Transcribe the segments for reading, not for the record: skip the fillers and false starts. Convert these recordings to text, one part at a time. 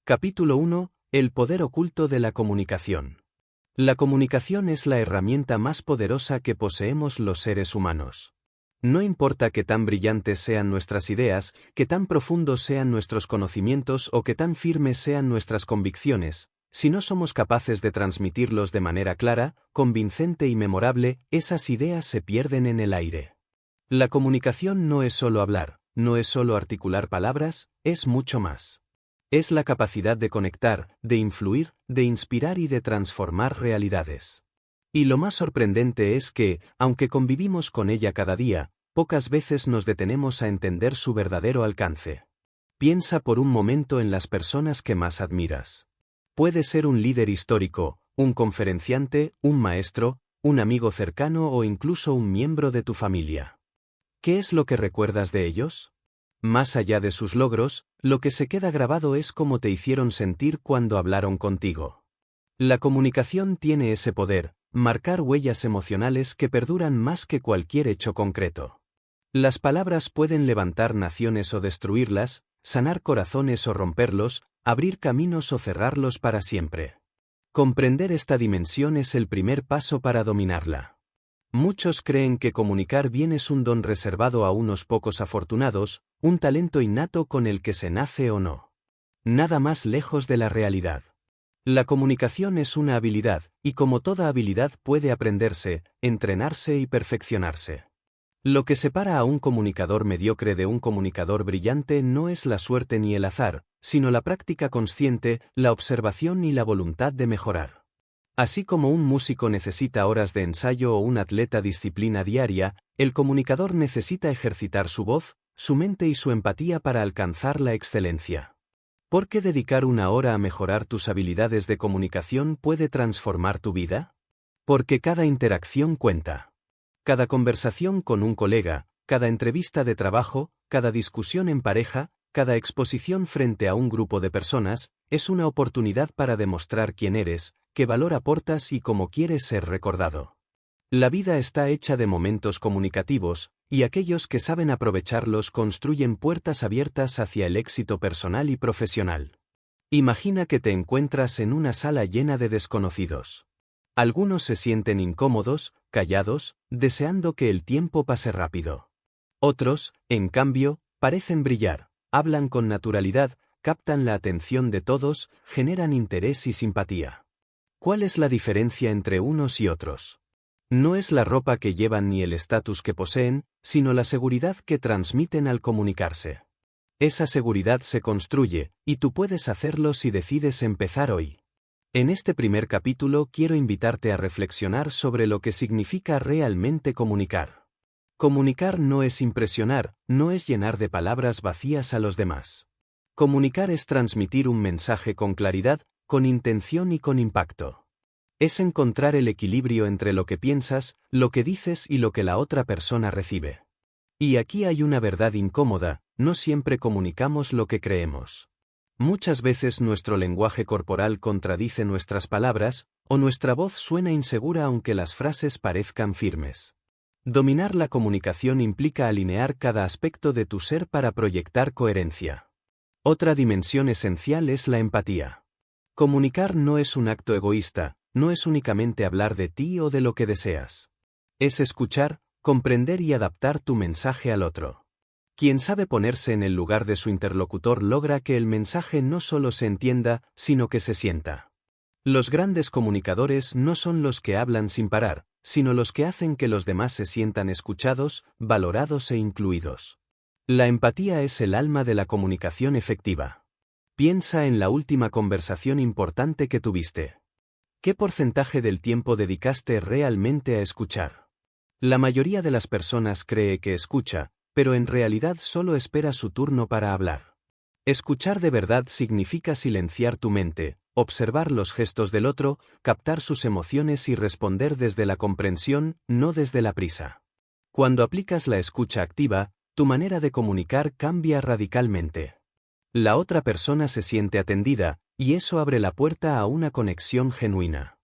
Capítulo 1. El poder oculto de la comunicación. La comunicación es la herramienta más poderosa que poseemos los seres humanos. No importa qué tan brillantes sean nuestras ideas, qué tan profundos sean nuestros conocimientos o qué tan firmes sean nuestras convicciones, si no somos capaces de transmitirlos de manera clara, convincente y memorable, esas ideas se pierden en el aire. La comunicación no es solo hablar, no es solo articular palabras, es mucho más. Es la capacidad de conectar, de influir, de inspirar y de transformar realidades. Y lo más sorprendente es que, aunque convivimos con ella cada día, pocas veces nos detenemos a entender su verdadero alcance. Piensa por un momento en las personas que más admiras. Puede ser un líder histórico, un conferenciante, un maestro, un amigo cercano o incluso un miembro de tu familia. ¿Qué es lo que recuerdas de ellos? Más allá de sus logros, lo que se queda grabado es cómo te hicieron sentir cuando hablaron contigo. La comunicación tiene ese poder, marcar huellas emocionales que perduran más que cualquier hecho concreto. Las palabras pueden levantar naciones o destruirlas, sanar corazones o romperlos, abrir caminos o cerrarlos para siempre. Comprender esta dimensión es el primer paso para dominarla. Muchos creen que comunicar bien es un don reservado a unos pocos afortunados, un talento innato con el que se nace o no. Nada más lejos de la realidad. La comunicación es una habilidad, y como toda habilidad puede aprenderse, entrenarse y perfeccionarse. Lo que separa a un comunicador mediocre de un comunicador brillante no es la suerte ni el azar, sino la práctica consciente, la observación y la voluntad de mejorar. Así como un músico necesita horas de ensayo o un atleta disciplina diaria, el comunicador necesita ejercitar su voz, su mente y su empatía para alcanzar la excelencia. ¿Por qué dedicar una hora a mejorar tus habilidades de comunicación puede transformar tu vida? Porque cada interacción cuenta. Cada conversación con un colega, cada entrevista de trabajo, cada discusión en pareja, cada exposición frente a un grupo de personas, es una oportunidad para demostrar quién eres, qué valor aportas y cómo quieres ser recordado. La vida está hecha de momentos comunicativos, y aquellos que saben aprovecharlos construyen puertas abiertas hacia el éxito personal y profesional. Imagina que te encuentras en una sala llena de desconocidos. Algunos se sienten incómodos, callados, deseando que el tiempo pase rápido. Otros, en cambio, parecen brillar. Hablan con naturalidad, captan la atención de todos, generan interés y simpatía. ¿Cuál es la diferencia entre unos y otros? No es la ropa que llevan ni el estatus que poseen, sino la seguridad que transmiten al comunicarse. Esa seguridad se construye, y tú puedes hacerlo si decides empezar hoy. En este primer capítulo quiero invitarte a reflexionar sobre lo que significa realmente comunicar. Comunicar no es impresionar, no es llenar de palabras vacías a los demás. Comunicar es transmitir un mensaje con claridad, con intención y con impacto. Es encontrar el equilibrio entre lo que piensas, lo que dices y lo que la otra persona recibe. Y aquí hay una verdad incómoda, no siempre comunicamos lo que creemos. Muchas veces nuestro lenguaje corporal contradice nuestras palabras, o nuestra voz suena insegura aunque las frases parezcan firmes. Dominar la comunicación implica alinear cada aspecto de tu ser para proyectar coherencia. Otra dimensión esencial es la empatía. Comunicar no es un acto egoísta, no es únicamente hablar de ti o de lo que deseas. Es escuchar, comprender y adaptar tu mensaje al otro. Quien sabe ponerse en el lugar de su interlocutor logra que el mensaje no solo se entienda, sino que se sienta. Los grandes comunicadores no son los que hablan sin parar, sino los que hacen que los demás se sientan escuchados, valorados e incluidos. La empatía es el alma de la comunicación efectiva. Piensa en la última conversación importante que tuviste. ¿Qué porcentaje del tiempo dedicaste realmente a escuchar? La mayoría de las personas cree que escucha, pero en realidad solo espera su turno para hablar. Escuchar de verdad significa silenciar tu mente, observar los gestos del otro, captar sus emociones y responder desde la comprensión, no desde la prisa. Cuando aplicas la escucha activa, tu manera de comunicar cambia radicalmente. La otra persona se siente atendida, y eso abre la puerta a una conexión genuina.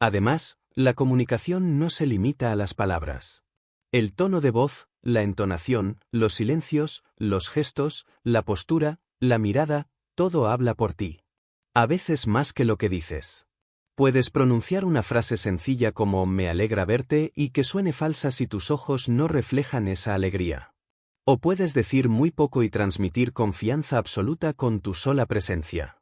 Además, la comunicación no se limita a las palabras. El tono de voz, la entonación, los silencios, los gestos, la postura, la mirada, todo habla por ti. A veces más que lo que dices. Puedes pronunciar una frase sencilla como "me alegra verte" y que suene falsa si tus ojos no reflejan esa alegría. O puedes decir muy poco y transmitir confianza absoluta con tu sola presencia.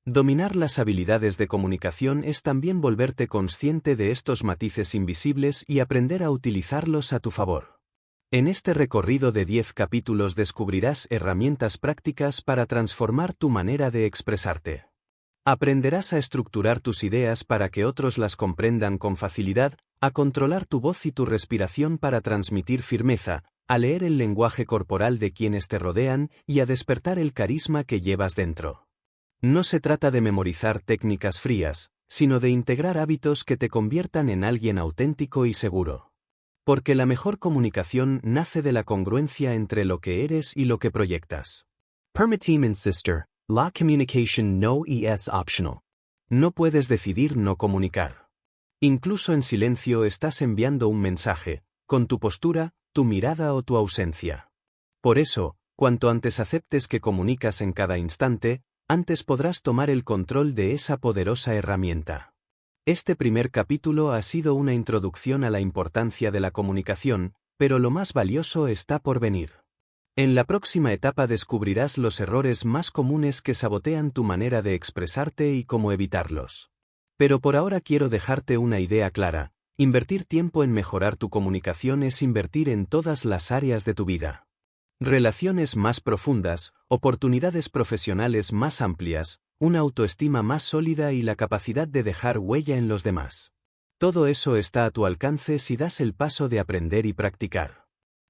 Dominar las habilidades de comunicación es también volverte consciente de estos matices invisibles y aprender a utilizarlos a tu favor. En este recorrido de 10 capítulos descubrirás herramientas prácticas para transformar tu manera de expresarte. Aprenderás a estructurar tus ideas para que otros las comprendan con facilidad, a controlar tu voz y tu respiración para transmitir firmeza, a leer el lenguaje corporal de quienes te rodean y a despertar el carisma que llevas dentro. No se trata de memorizar técnicas frías, sino de integrar hábitos que te conviertan en alguien auténtico y seguro. Porque la mejor comunicación nace de la congruencia entre lo que eres y lo que proyectas. Permitim insister, la communication no es optional. No puedes decidir no comunicar. Incluso en silencio estás enviando un mensaje, con tu postura, tu mirada o tu ausencia. Por eso, cuanto antes aceptes que comunicas en cada instante, antes podrás tomar el control de esa poderosa herramienta. Este primer capítulo ha sido una introducción a la importancia de la comunicación, pero lo más valioso está por venir. En la próxima etapa descubrirás los errores más comunes que sabotean tu manera de expresarte y cómo evitarlos. Pero por ahora quiero dejarte una idea clara: invertir tiempo en mejorar tu comunicación es invertir en todas las áreas de tu vida. Relaciones más profundas, oportunidades profesionales más amplias, una autoestima más sólida y la capacidad de dejar huella en los demás. Todo eso está a tu alcance si das el paso de aprender y practicar.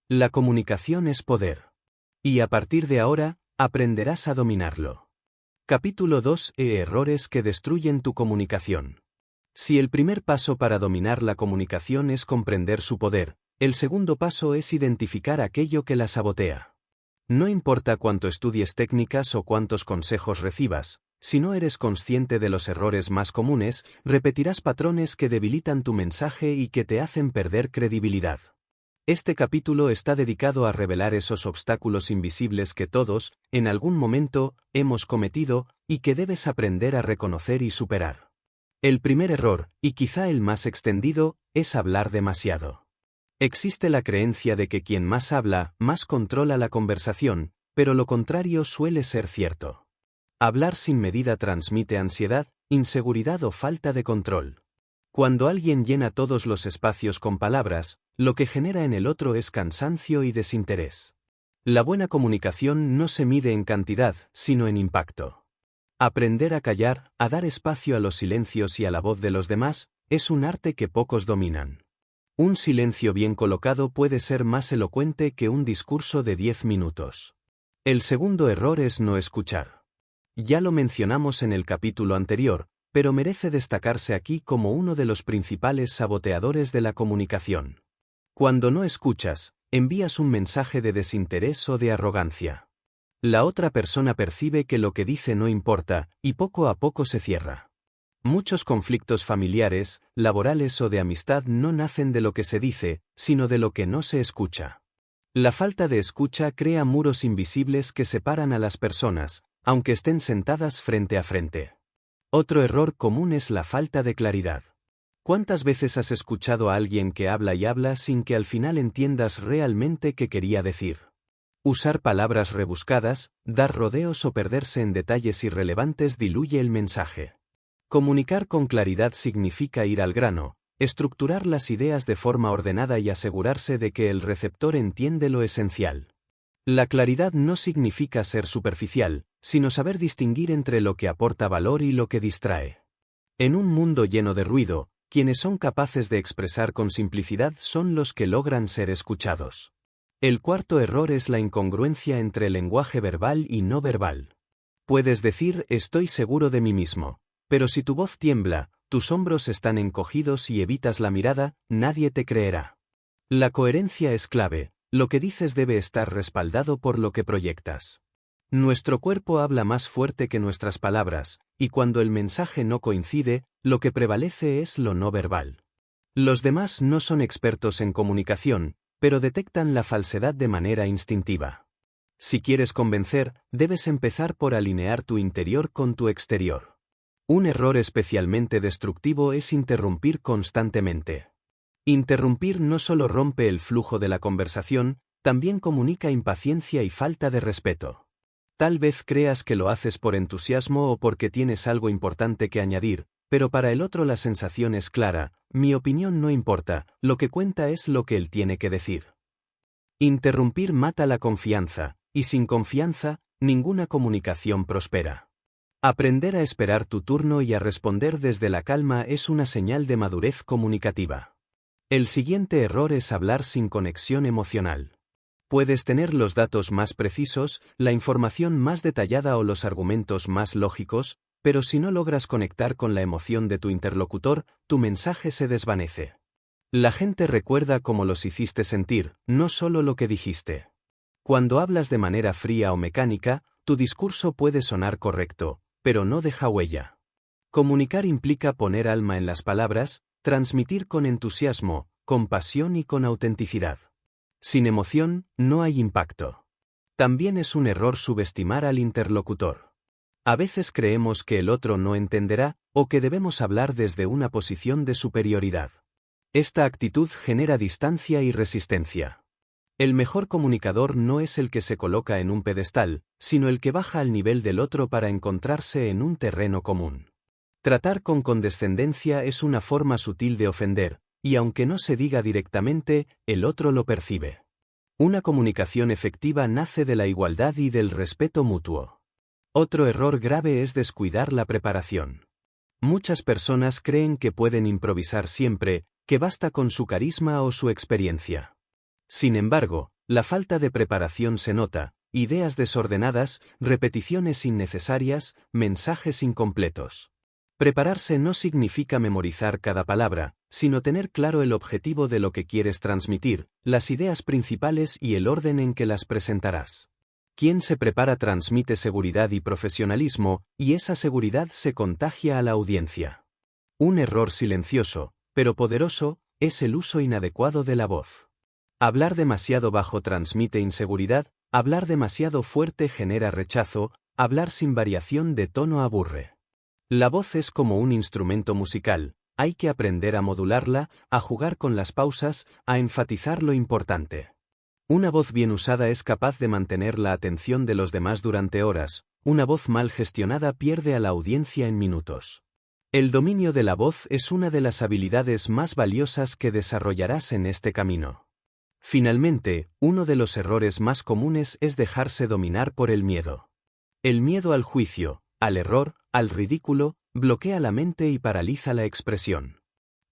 La comunicación es poder. Y a partir de ahora, aprenderás a dominarlo. Capítulo 2. Errores que destruyen tu comunicación. Si el primer paso para dominar la comunicación es comprender su poder, el segundo paso es identificar aquello que la sabotea. No importa cuánto estudies técnicas o cuántos consejos recibas, si no eres consciente de los errores más comunes, repetirás patrones que debilitan tu mensaje y que te hacen perder credibilidad. Este capítulo está dedicado a revelar esos obstáculos invisibles que todos, en algún momento, hemos cometido y que debes aprender a reconocer y superar. El primer error, y quizá el más extendido, es hablar demasiado. Existe la creencia de que quien más habla, más controla la conversación, pero lo contrario suele ser cierto. Hablar sin medida transmite ansiedad, inseguridad o falta de control. Cuando alguien llena todos los espacios con palabras, lo que genera en el otro es cansancio y desinterés. La buena comunicación no se mide en cantidad, sino en impacto. Aprender a callar, a dar espacio a los silencios y a la voz de los demás, es un arte que pocos dominan. Un silencio bien colocado puede ser más elocuente que un discurso de 10 minutos. El segundo error es no escuchar. Ya lo mencionamos en el capítulo anterior, pero merece destacarse aquí como uno de los principales saboteadores de la comunicación. Cuando no escuchas, envías un mensaje de desinterés o de arrogancia. La otra persona percibe que lo que dice no importa, y poco a poco se cierra. Muchos conflictos familiares, laborales o de amistad no nacen de lo que se dice, sino de lo que no se escucha. La falta de escucha crea muros invisibles que separan a las personas, aunque estén sentadas frente a frente. Otro error común es la falta de claridad. ¿Cuántas veces has escuchado a alguien que habla y habla sin que al final entiendas realmente qué quería decir? Usar palabras rebuscadas, dar rodeos o perderse en detalles irrelevantes diluye el mensaje. Comunicar con claridad significa ir al grano, estructurar las ideas de forma ordenada y asegurarse de que el receptor entiende lo esencial. La claridad no significa ser superficial, sino saber distinguir entre lo que aporta valor y lo que distrae. En un mundo lleno de ruido, quienes son capaces de expresar con simplicidad son los que logran ser escuchados. El cuarto error es la incongruencia entre lenguaje verbal y no verbal. Puedes decir "estoy seguro de mí mismo", pero si tu voz tiembla, tus hombros están encogidos y evitas la mirada, nadie te creerá. La coherencia es clave, lo que dices debe estar respaldado por lo que proyectas. Nuestro cuerpo habla más fuerte que nuestras palabras, y cuando el mensaje no coincide, lo que prevalece es lo no verbal. Los demás no son expertos en comunicación, pero detectan la falsedad de manera instintiva. Si quieres convencer, debes empezar por alinear tu interior con tu exterior. Un error especialmente destructivo es interrumpir constantemente. Interrumpir no solo rompe el flujo de la conversación, también comunica impaciencia y falta de respeto. Tal vez creas que lo haces por entusiasmo o porque tienes algo importante que añadir, pero para el otro la sensación es clara: mi opinión no importa, lo que cuenta es lo que él tiene que decir. Interrumpir mata la confianza, y sin confianza, ninguna comunicación prospera. Aprender a esperar tu turno y a responder desde la calma es una señal de madurez comunicativa. El siguiente error es hablar sin conexión emocional. Puedes tener los datos más precisos, la información más detallada o los argumentos más lógicos, pero si no logras conectar con la emoción de tu interlocutor, tu mensaje se desvanece. La gente recuerda cómo los hiciste sentir, no solo lo que dijiste. Cuando hablas de manera fría o mecánica, tu discurso puede sonar correcto, pero no deja huella. Comunicar implica poner alma en las palabras, transmitir con entusiasmo, con pasión y con autenticidad. Sin emoción, no hay impacto. También es un error subestimar al interlocutor. A veces creemos que el otro no entenderá, o que debemos hablar desde una posición de superioridad. Esta actitud genera distancia y resistencia. El mejor comunicador no es el que se coloca en un pedestal, sino el que baja al nivel del otro para encontrarse en un terreno común. Tratar con condescendencia es una forma sutil de ofender, y aunque no se diga directamente, el otro lo percibe. Una comunicación efectiva nace de la igualdad y del respeto mutuo. Otro error grave es descuidar la preparación. Muchas personas creen que pueden improvisar siempre, que basta con su carisma o su experiencia. Sin embargo, la falta de preparación se nota: ideas desordenadas, repeticiones innecesarias, mensajes incompletos. Prepararse no significa memorizar cada palabra, sino tener claro el objetivo de lo que quieres transmitir, las ideas principales y el orden en que las presentarás. Quien se prepara transmite seguridad y profesionalismo, y esa seguridad se contagia a la audiencia. Un error silencioso, pero poderoso, es el uso inadecuado de la voz. Hablar demasiado bajo transmite inseguridad, hablar demasiado fuerte genera rechazo, hablar sin variación de tono aburre. La voz es como un instrumento musical: hay que aprender a modularla, a jugar con las pausas, a enfatizar lo importante. Una voz bien usada es capaz de mantener la atención de los demás durante horas, una voz mal gestionada pierde a la audiencia en minutos. El dominio de la voz es una de las habilidades más valiosas que desarrollarás en este camino. Finalmente, uno de los errores más comunes es dejarse dominar por el miedo. El miedo al juicio, al error, al ridículo, bloquea la mente y paraliza la expresión.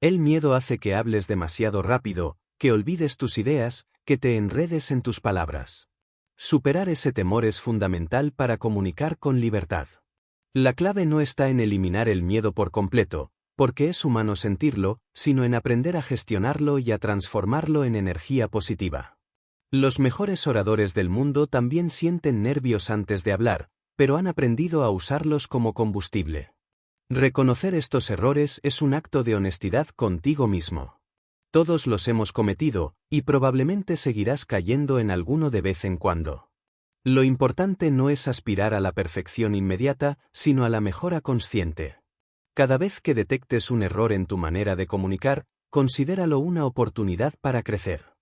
El miedo hace que hables demasiado rápido, que olvides tus ideas, que te enredes en tus palabras. Superar ese temor es fundamental para comunicar con libertad. La clave no está en eliminar el miedo por completo, porque es humano sentirlo, sino en aprender a gestionarlo y a transformarlo en energía positiva. Los mejores oradores del mundo también sienten nervios antes de hablar, pero han aprendido a usarlos como combustible. Reconocer estos errores es un acto de honestidad contigo mismo. Todos los hemos cometido, y probablemente seguirás cayendo en alguno de vez en cuando. Lo importante no es aspirar a la perfección inmediata, sino a la mejora consciente. Cada vez que detectes un error en tu manera de comunicar, considéralo una oportunidad para crecer.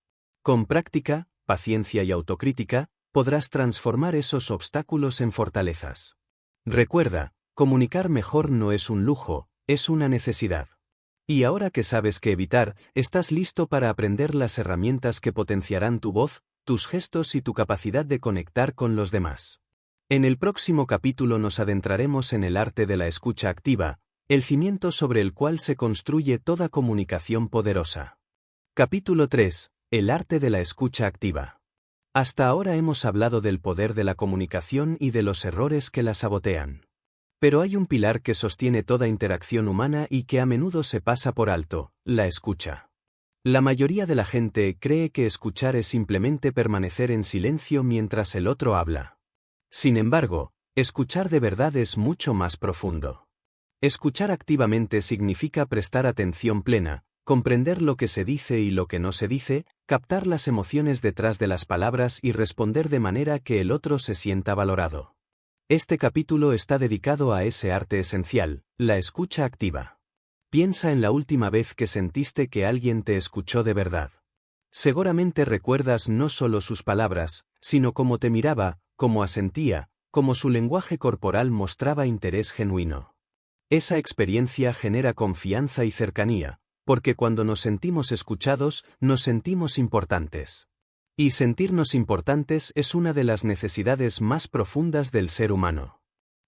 Con práctica, paciencia y autocrítica, podrás transformar esos obstáculos en fortalezas. Recuerda, comunicar mejor no es un lujo, es una necesidad. Y ahora que sabes qué evitar, estás listo para aprender las herramientas que potenciarán tu voz, tus gestos y tu capacidad de conectar con los demás. En el próximo capítulo nos adentraremos en el arte de la escucha activa, el cimiento sobre el cual se construye toda comunicación poderosa. Capítulo 3. El arte de la escucha activa. Hasta ahora hemos hablado del poder de la comunicación y de los errores que la sabotean. Pero hay un pilar que sostiene toda interacción humana y que a menudo se pasa por alto: la escucha. La mayoría de la gente cree que escuchar es simplemente permanecer en silencio mientras el otro habla. Sin embargo, escuchar de verdad es mucho más profundo. Escuchar activamente significa prestar atención plena, comprender lo que se dice y lo que no se dice, captar las emociones detrás de las palabras y responder de manera que el otro se sienta valorado. Este capítulo está dedicado a ese arte esencial, La escucha activa. Piensa en la última vez que sentiste que alguien te escuchó de verdad. Seguramente recuerdas no solo sus palabras, sino cómo te miraba, cómo asentía, cómo su lenguaje corporal mostraba interés genuino. Esa experiencia genera confianza y cercanía, porque cuando nos sentimos escuchados, nos sentimos importantes. Y sentirnos importantes es una de las necesidades más profundas del ser humano.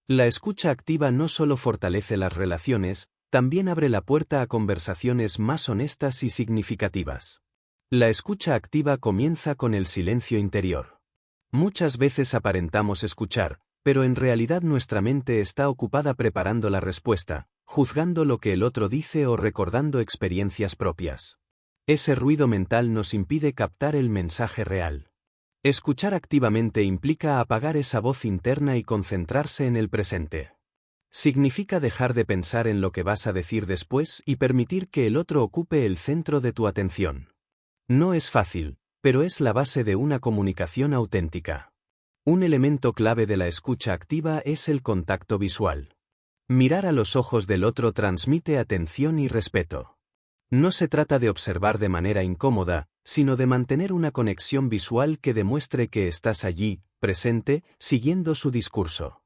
La escucha activa no solo fortalece las relaciones, también abre la puerta a conversaciones más honestas y significativas. La escucha activa comienza con el silencio interior. Muchas veces aparentamos escuchar, pero en realidad nuestra mente está ocupada preparando la respuesta, juzgando lo que el otro dice o recordando experiencias propias. Ese ruido mental nos impide captar el mensaje real. Escuchar activamente implica apagar esa voz interna y concentrarse en el presente. Significa dejar de pensar en lo que vas a decir después y permitir que el otro ocupe el centro de tu atención. No es fácil, pero es la base de una comunicación auténtica. Un elemento clave de la escucha activa es el contacto visual. Mirar a los ojos del otro transmite atención y respeto. No se trata de observar de manera incómoda, sino de mantener una conexión visual que demuestre que estás allí, presente, siguiendo su discurso.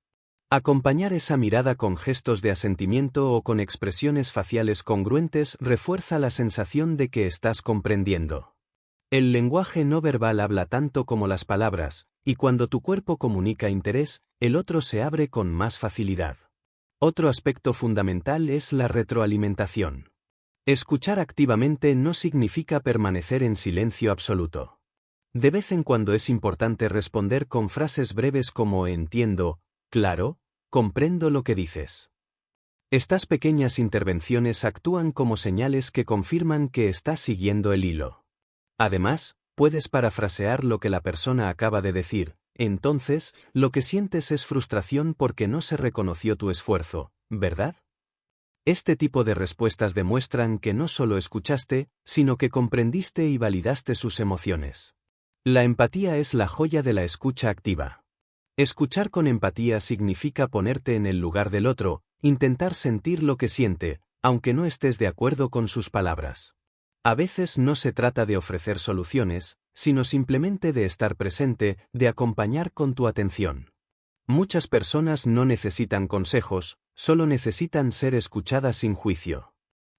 Acompañar esa mirada con gestos de asentimiento o con expresiones faciales congruentes refuerza la sensación de que estás comprendiendo. El lenguaje no verbal habla tanto como las palabras, y cuando tu cuerpo comunica interés, el otro se abre con más facilidad. Otro aspecto fundamental es la retroalimentación. Escuchar activamente no significa permanecer en silencio absoluto. De vez en cuando es importante responder con frases breves como entiendo, claro, comprendo lo que dices. Estas pequeñas intervenciones actúan como señales que confirman que estás siguiendo el hilo. Además, puedes parafrasear lo que la persona acaba de decir, entonces, lo que sientes es frustración porque no se reconoció tu esfuerzo, ¿verdad? Este tipo de respuestas demuestran que no solo escuchaste, sino que comprendiste y validaste sus emociones. La empatía es la joya de la escucha activa. Escuchar con empatía significa ponerte en el lugar del otro, intentar sentir lo que siente, aunque no estés de acuerdo con sus palabras. A veces no se trata de ofrecer soluciones, sino simplemente de estar presente, de acompañar con tu atención. Muchas personas no necesitan consejos, solo necesitan ser escuchadas sin juicio.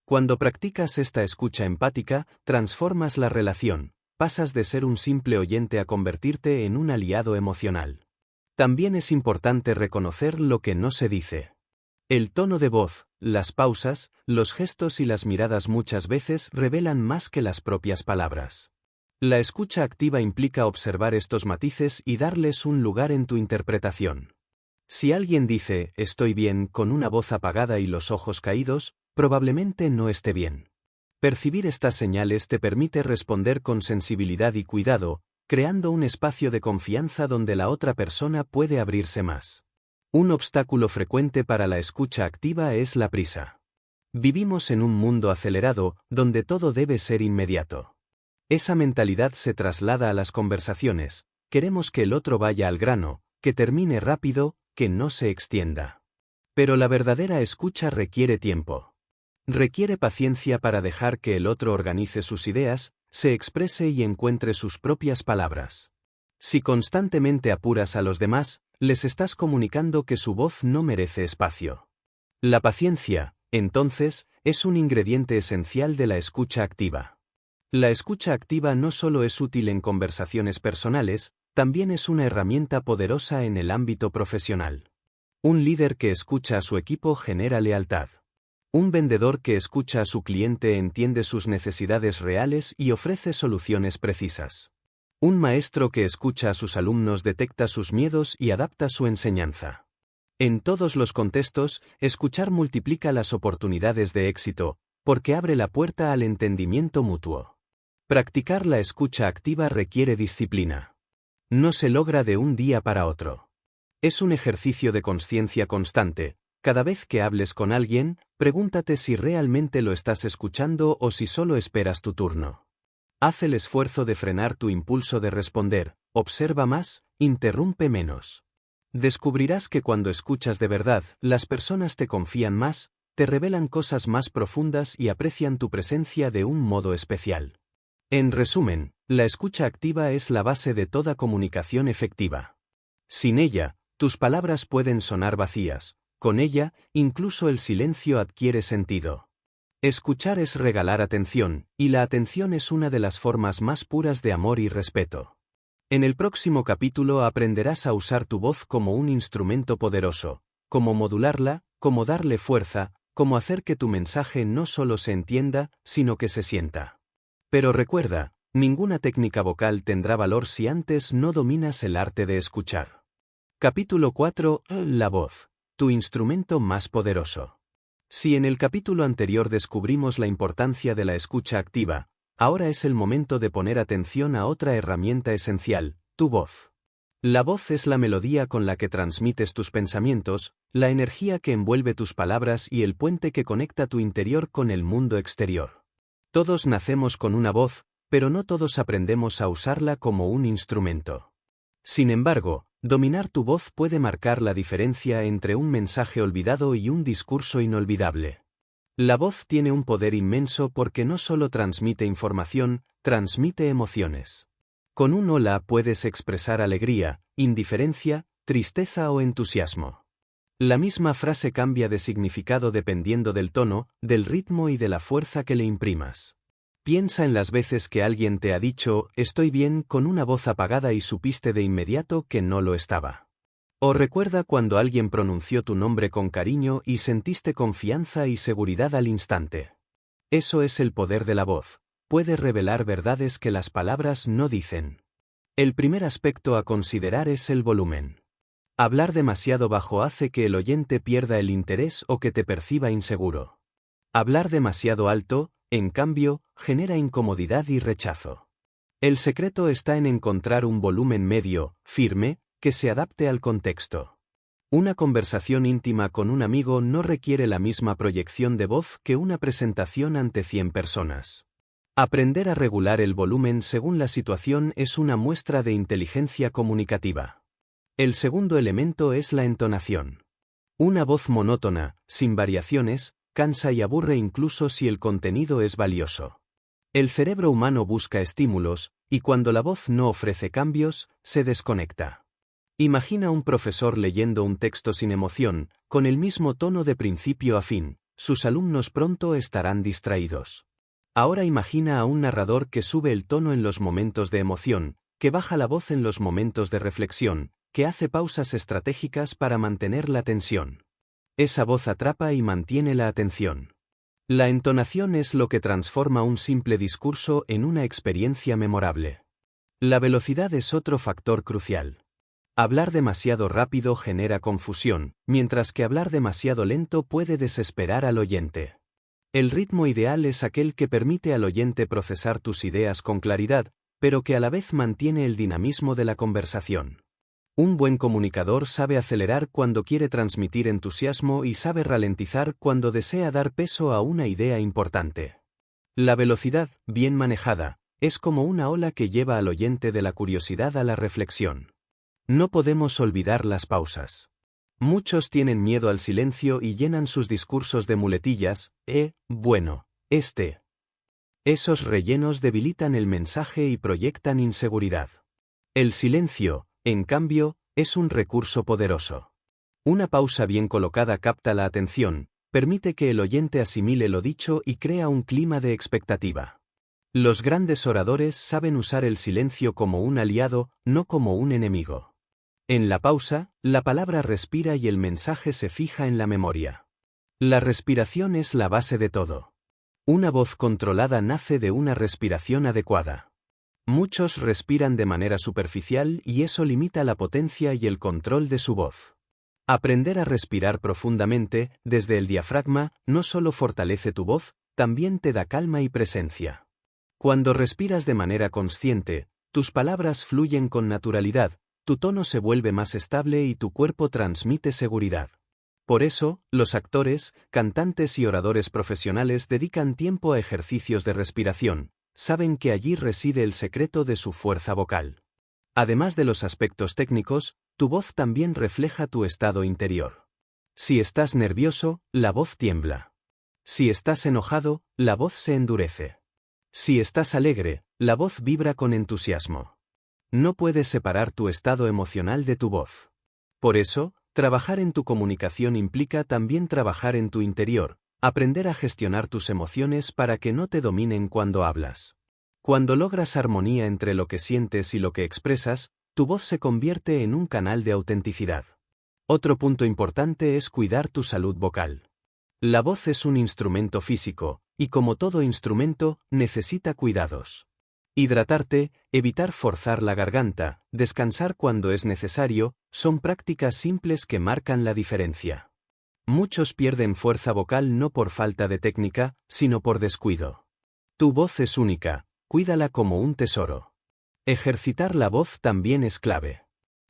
Cuando practicas esta escucha empática, transformas la relación, pasas de ser un simple oyente a convertirte en un aliado emocional. También es importante reconocer lo que no se dice. El tono de voz, las pausas, los gestos y las miradas muchas veces revelan más que las propias palabras. La escucha activa implica observar estos matices y darles un lugar en tu interpretación. Si alguien dice, estoy bien, con una voz apagada y los ojos caídos, probablemente no esté bien. Percibir estas señales te permite responder con sensibilidad y cuidado, creando un espacio de confianza donde la otra persona puede abrirse más. Un obstáculo frecuente para la escucha activa es la prisa. Vivimos en un mundo acelerado, donde todo debe ser inmediato. Esa mentalidad se traslada a las conversaciones, queremos que el otro vaya al grano, que termine rápido, que no se extienda. Pero la verdadera escucha requiere tiempo. Requiere paciencia para dejar que el otro organice sus ideas, se exprese y encuentre sus propias palabras. Si constantemente apuras a los demás, les estás comunicando que su voz no merece espacio. La paciencia, entonces, es un ingrediente esencial de la escucha activa. La escucha activa no solo es útil en conversaciones personales, también es una herramienta poderosa en el ámbito profesional. Un líder que escucha a su equipo genera lealtad. Un vendedor que escucha a su cliente entiende sus necesidades reales y ofrece soluciones precisas. Un maestro que escucha a sus alumnos detecta sus miedos y adapta su enseñanza. En todos los contextos, escuchar multiplica las oportunidades de éxito, porque abre la puerta al entendimiento mutuo. Practicar la escucha activa requiere disciplina. No se logra de un día para otro. Es un ejercicio de conciencia constante. Cada vez que hables con alguien, pregúntate si realmente lo estás escuchando o si solo esperas tu turno. Haz el esfuerzo de frenar tu impulso de responder, observa más, interrumpe menos. Descubrirás que cuando escuchas de verdad, las personas te confían más, te revelan cosas más profundas y aprecian tu presencia de un modo especial. En resumen, la escucha activa es la base de toda comunicación efectiva. Sin ella, tus palabras pueden sonar vacías, con ella, incluso el silencio adquiere sentido. Escuchar es regalar atención, y la atención es una de las formas más puras de amor y respeto. En el próximo capítulo aprenderás a usar tu voz como un instrumento poderoso, cómo modularla, cómo darle fuerza, cómo hacer que tu mensaje no solo se entienda, sino que se sienta. Pero recuerda, ninguna técnica vocal tendrá valor si antes no dominas el arte de escuchar. Capítulo 4. La voz, tu instrumento más poderoso. Si en el capítulo anterior descubrimos la importancia de la escucha activa, ahora es el momento de poner atención a otra herramienta esencial, tu voz. La voz es la melodía con la que transmites tus pensamientos, la energía que envuelve tus palabras y el puente que conecta tu interior con el mundo exterior. Todos nacemos con una voz, pero no todos aprendemos a usarla como un instrumento. Sin embargo, dominar tu voz puede marcar la diferencia entre un mensaje olvidado y un discurso inolvidable. La voz tiene un poder inmenso porque no solo transmite información, transmite emociones. Con un hola puedes expresar alegría, indiferencia, tristeza o entusiasmo. La misma frase cambia de significado dependiendo del tono, del ritmo y de la fuerza que le imprimas. Piensa en las veces que alguien te ha dicho «estoy bien» con una voz apagada y supiste de inmediato que no lo estaba. O recuerda cuando alguien pronunció tu nombre con cariño y sentiste confianza y seguridad al instante. Eso es el poder de la voz. Puede revelar verdades que las palabras no dicen. El primer aspecto a considerar es el volumen. Hablar demasiado bajo hace que el oyente pierda el interés o que te perciba inseguro. Hablar demasiado alto, en cambio, genera incomodidad y rechazo. El secreto está en encontrar un volumen medio, firme, que se adapte al contexto. Una conversación íntima con un amigo no requiere la misma proyección de voz que una presentación ante 100 personas. Aprender a regular el volumen según la situación es una muestra de inteligencia comunicativa. El segundo elemento es la entonación. Una voz monótona, sin variaciones, cansa y aburre incluso si el contenido es valioso. El cerebro humano busca estímulos, y cuando la voz no ofrece cambios, se desconecta. Imagina un profesor leyendo un texto sin emoción, con el mismo tono de principio a fin, sus alumnos pronto estarán distraídos. Ahora imagina a un narrador que sube el tono en los momentos de emoción, que baja la voz en los momentos de reflexión, que hace pausas estratégicas para mantener la tensión. Esa voz atrapa y mantiene la atención. La entonación es lo que transforma un simple discurso en una experiencia memorable. La velocidad es otro factor crucial. Hablar demasiado rápido genera confusión, mientras que hablar demasiado lento puede desesperar al oyente. El ritmo ideal es aquel que permite al oyente procesar tus ideas con claridad, pero que a la vez mantiene el dinamismo de la conversación. Un buen comunicador sabe acelerar cuando quiere transmitir entusiasmo y sabe ralentizar cuando desea dar peso a una idea importante. La velocidad, bien manejada, es como una ola que lleva al oyente de la curiosidad a la reflexión. No podemos olvidar las pausas. Muchos tienen miedo al silencio y llenan sus discursos de muletillas, bueno, Esos rellenos debilitan el mensaje y proyectan inseguridad. El silencio, en cambio, es un recurso poderoso. Una pausa bien colocada capta la atención, permite que el oyente asimile lo dicho y crea un clima de expectativa. Los grandes oradores saben usar el silencio como un aliado, no como un enemigo. En la pausa, la palabra respira y el mensaje se fija en la memoria. La respiración es la base de todo. Una voz controlada nace de una respiración adecuada. Muchos respiran de manera superficial y eso limita la potencia y el control de su voz. Aprender a respirar profundamente, desde el diafragma, no solo fortalece tu voz, también te da calma y presencia. Cuando respiras de manera consciente, tus palabras fluyen con naturalidad, tu tono se vuelve más estable y tu cuerpo transmite seguridad. Por eso, los actores, cantantes y oradores profesionales dedican tiempo a ejercicios de respiración. Saben que allí reside el secreto de su fuerza vocal. Además de los aspectos técnicos, tu voz también refleja tu estado interior. Si estás nervioso, la voz tiembla. Si estás enojado, la voz se endurece. Si estás alegre, la voz vibra con entusiasmo. No puedes separar tu estado emocional de tu voz. Por eso, trabajar en tu comunicación implica también trabajar en tu interior, aprender a gestionar tus emociones para que no te dominen cuando hablas. Cuando logras armonía entre lo que sientes y lo que expresas, tu voz se convierte en un canal de autenticidad. Otro punto importante es cuidar tu salud vocal. La voz es un instrumento físico, y como todo instrumento, necesita cuidados. Hidratarte, evitar forzar la garganta, descansar cuando es necesario, son prácticas simples que marcan la diferencia. Muchos pierden fuerza vocal no por falta de técnica, sino por descuido. Tu voz es única, cuídala como un tesoro. Ejercitar la voz también es clave.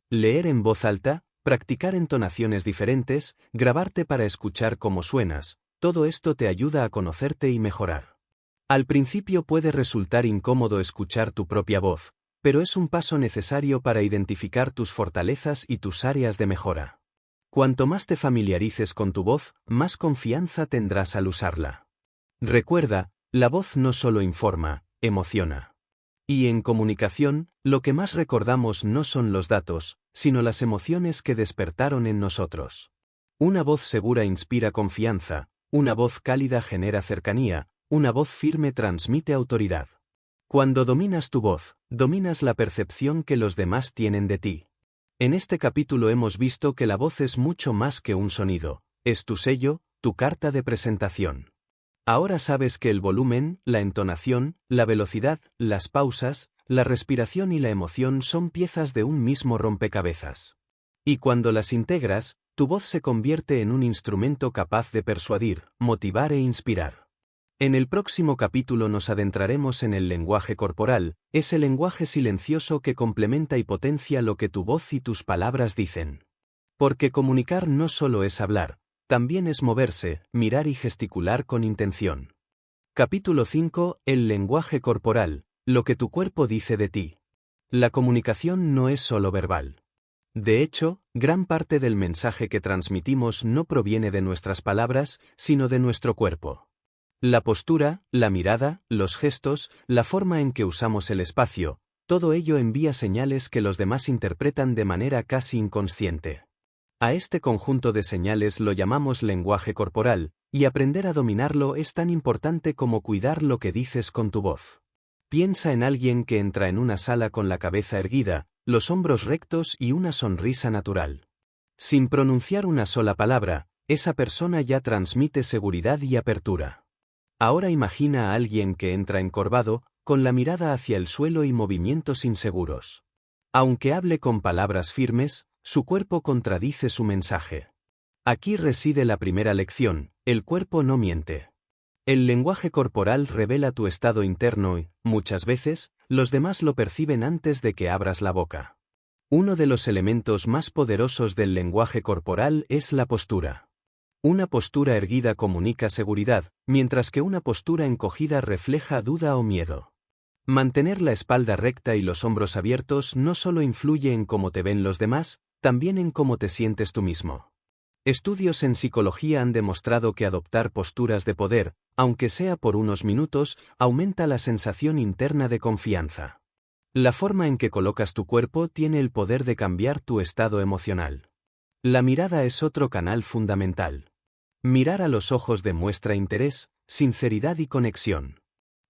Leer en voz alta, practicar entonaciones diferentes, grabarte para escuchar cómo suenas, todo esto te ayuda a conocerte y mejorar. Al principio puede resultar incómodo escuchar tu propia voz, pero es un paso necesario para identificar tus fortalezas y tus áreas de mejora. Cuanto más te familiarices con tu voz, más confianza tendrás al usarla. Recuerda, la voz no solo informa, emociona. Y en comunicación, lo que más recordamos no son los datos, sino las emociones que despertaron en nosotros. Una voz segura inspira confianza, una voz cálida genera cercanía, una voz firme transmite autoridad. Cuando dominas tu voz, dominas la percepción que los demás tienen de ti. En este capítulo hemos visto que la voz es mucho más que un sonido, es tu sello, tu carta de presentación. Ahora sabes que el volumen, la entonación, la velocidad, las pausas, la respiración y la emoción son piezas de un mismo rompecabezas. Y cuando las integras, tu voz se convierte en un instrumento capaz de persuadir, motivar e inspirar. En el próximo capítulo nos adentraremos en el lenguaje corporal, ese lenguaje silencioso que complementa y potencia lo que tu voz y tus palabras dicen. Porque comunicar no solo es hablar, también es moverse, mirar y gesticular con intención. Capítulo 5. El lenguaje corporal, lo que tu cuerpo dice de ti. La comunicación no es solo verbal. De hecho, gran parte del mensaje que transmitimos no proviene de nuestras palabras, sino de nuestro cuerpo. La postura, la mirada, los gestos, la forma en que usamos el espacio, todo ello envía señales que los demás interpretan de manera casi inconsciente. A este conjunto de señales lo llamamos lenguaje corporal, y aprender a dominarlo es tan importante como cuidar lo que dices con tu voz. Piensa en alguien que entra en una sala con la cabeza erguida, los hombros rectos y una sonrisa natural. Sin pronunciar una sola palabra, esa persona ya transmite seguridad y apertura. Ahora imagina a alguien que entra encorvado, con la mirada hacia el suelo y movimientos inseguros. Aunque hable con palabras firmes, su cuerpo contradice su mensaje. Aquí reside la primera lección, el cuerpo no miente. El lenguaje corporal revela tu estado interno y, muchas veces, los demás lo perciben antes de que abras la boca. Uno de los elementos más poderosos del lenguaje corporal es la postura. Una postura erguida comunica seguridad, mientras que una postura encogida refleja duda o miedo. Mantener la espalda recta y los hombros abiertos no solo influye en cómo te ven los demás, también en cómo te sientes tú mismo. Estudios en psicología han demostrado que adoptar posturas de poder, aunque sea por unos minutos, aumenta la sensación interna de confianza. La forma en que colocas tu cuerpo tiene el poder de cambiar tu estado emocional. La mirada es otro canal fundamental. Mirar a los ojos demuestra interés, sinceridad y conexión.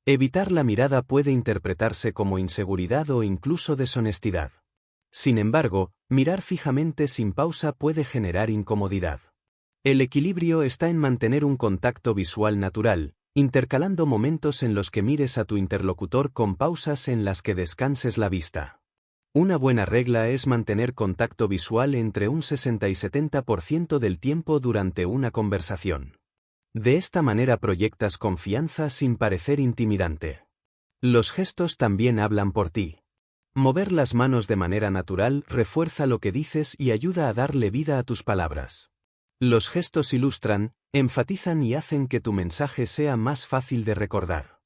Evitar la mirada puede interpretarse como inseguridad o incluso deshonestidad. Sin embargo, mirar fijamente sin pausa puede generar incomodidad. El equilibrio está en mantener un contacto visual natural, intercalando momentos en los que mires a tu interlocutor con pausas en las que descanses la vista. Una buena regla es mantener contacto visual entre un 60 y 70% del tiempo durante una conversación. De esta manera proyectas confianza sin parecer intimidante. Los gestos también hablan por ti. Mover las manos de manera natural refuerza lo que dices y ayuda a darle vida a tus palabras. Los gestos ilustran, enfatizan y hacen que tu mensaje sea más fácil de recordar.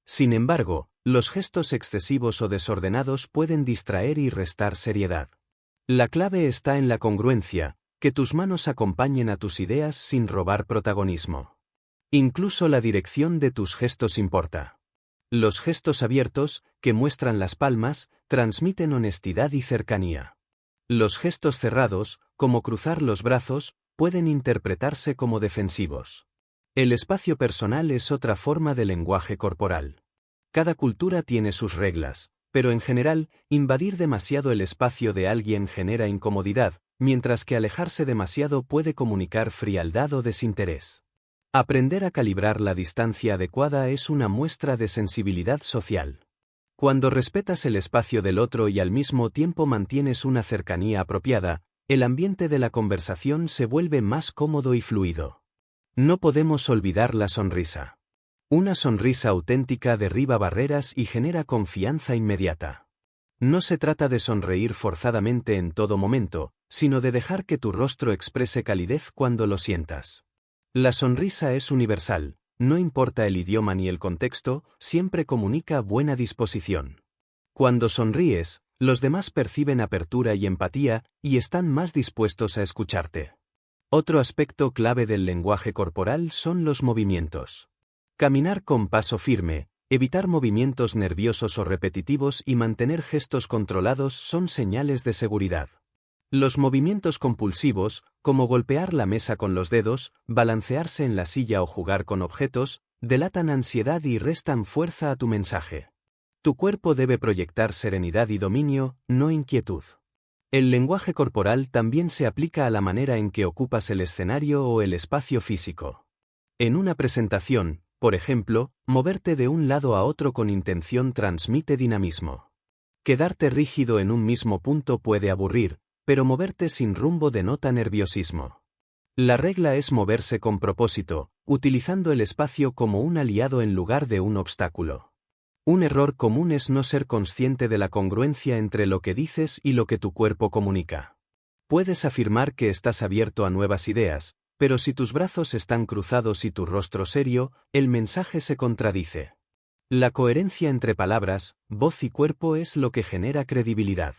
Sin embargo, los gestos excesivos o desordenados pueden distraer y restar seriedad. La clave está en la congruencia, que tus manos acompañen a tus ideas sin robar protagonismo. Incluso la dirección de tus gestos importa. Los gestos abiertos, que muestran las palmas, transmiten honestidad y cercanía. Los gestos cerrados, como cruzar los brazos, pueden interpretarse como defensivos. El espacio personal es otra forma de lenguaje corporal. Cada cultura tiene sus reglas, pero en general, invadir demasiado el espacio de alguien genera incomodidad, mientras que alejarse demasiado puede comunicar frialdad o desinterés. Aprender a calibrar la distancia adecuada es una muestra de sensibilidad social. Cuando respetas el espacio del otro y al mismo tiempo mantienes una cercanía apropiada, el ambiente de la conversación se vuelve más cómodo y fluido. No podemos olvidar la sonrisa. Una sonrisa auténtica derriba barreras y genera confianza inmediata. No se trata de sonreír forzadamente en todo momento, sino de dejar que tu rostro exprese calidez cuando lo sientas. La sonrisa es universal, no importa el idioma ni el contexto, siempre comunica buena disposición. Cuando sonríes, los demás perciben apertura y empatía, y están más dispuestos a escucharte. Otro aspecto clave del lenguaje corporal son los movimientos. Caminar con paso firme, evitar movimientos nerviosos o repetitivos y mantener gestos controlados son señales de seguridad. Los movimientos compulsivos, como golpear la mesa con los dedos, balancearse en la silla o jugar con objetos, delatan ansiedad y restan fuerza a tu mensaje. Tu cuerpo debe proyectar serenidad y dominio, no inquietud. El lenguaje corporal también se aplica a la manera en que ocupas el escenario o el espacio físico. En una presentación, por ejemplo, moverte de un lado a otro con intención transmite dinamismo. Quedarte rígido en un mismo punto puede aburrir, pero moverte sin rumbo denota nerviosismo. La regla es moverse con propósito, utilizando el espacio como un aliado en lugar de un obstáculo. Un error común es no ser consciente de la congruencia entre lo que dices y lo que tu cuerpo comunica. Puedes afirmar que estás abierto a nuevas ideas, pero si tus brazos están cruzados y tu rostro serio, el mensaje se contradice. La coherencia entre palabras, voz y cuerpo es lo que genera credibilidad.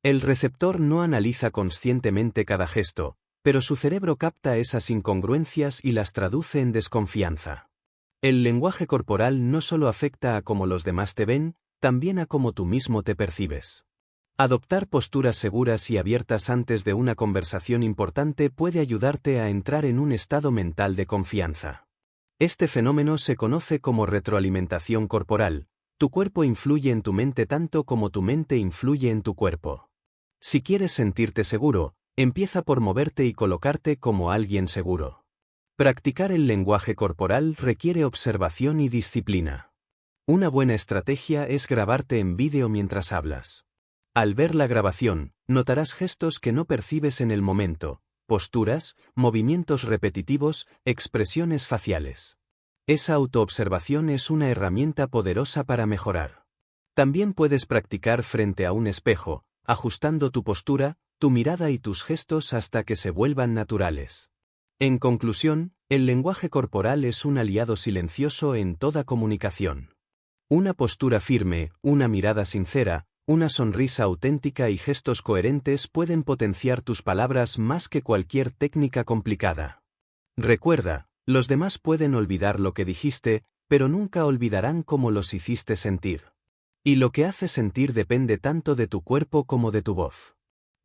El receptor no analiza conscientemente cada gesto, pero su cerebro capta esas incongruencias y las traduce en desconfianza. El lenguaje corporal no solo afecta a cómo los demás te ven, también a cómo tú mismo te percibes. Adoptar posturas seguras y abiertas antes de una conversación importante puede ayudarte a entrar en un estado mental de confianza. Este fenómeno se conoce como retroalimentación corporal. Tu cuerpo influye en tu mente tanto como tu mente influye en tu cuerpo. Si quieres sentirte seguro, empieza por moverte y colocarte como alguien seguro. Practicar el lenguaje corporal requiere observación y disciplina. Una buena estrategia es grabarte en vídeo mientras hablas. Al ver la grabación, notarás gestos que no percibes en el momento, posturas, movimientos repetitivos, expresiones faciales. Esa autoobservación es una herramienta poderosa para mejorar. También puedes practicar frente a un espejo, ajustando tu postura, tu mirada y tus gestos hasta que se vuelvan naturales. En conclusión, el lenguaje corporal es un aliado silencioso en toda comunicación. Una postura firme, una mirada sincera, una sonrisa auténtica y gestos coherentes pueden potenciar tus palabras más que cualquier técnica complicada. Recuerda, los demás pueden olvidar lo que dijiste, pero nunca olvidarán cómo los hiciste sentir. Y lo que hace sentir depende tanto de tu cuerpo como de tu voz.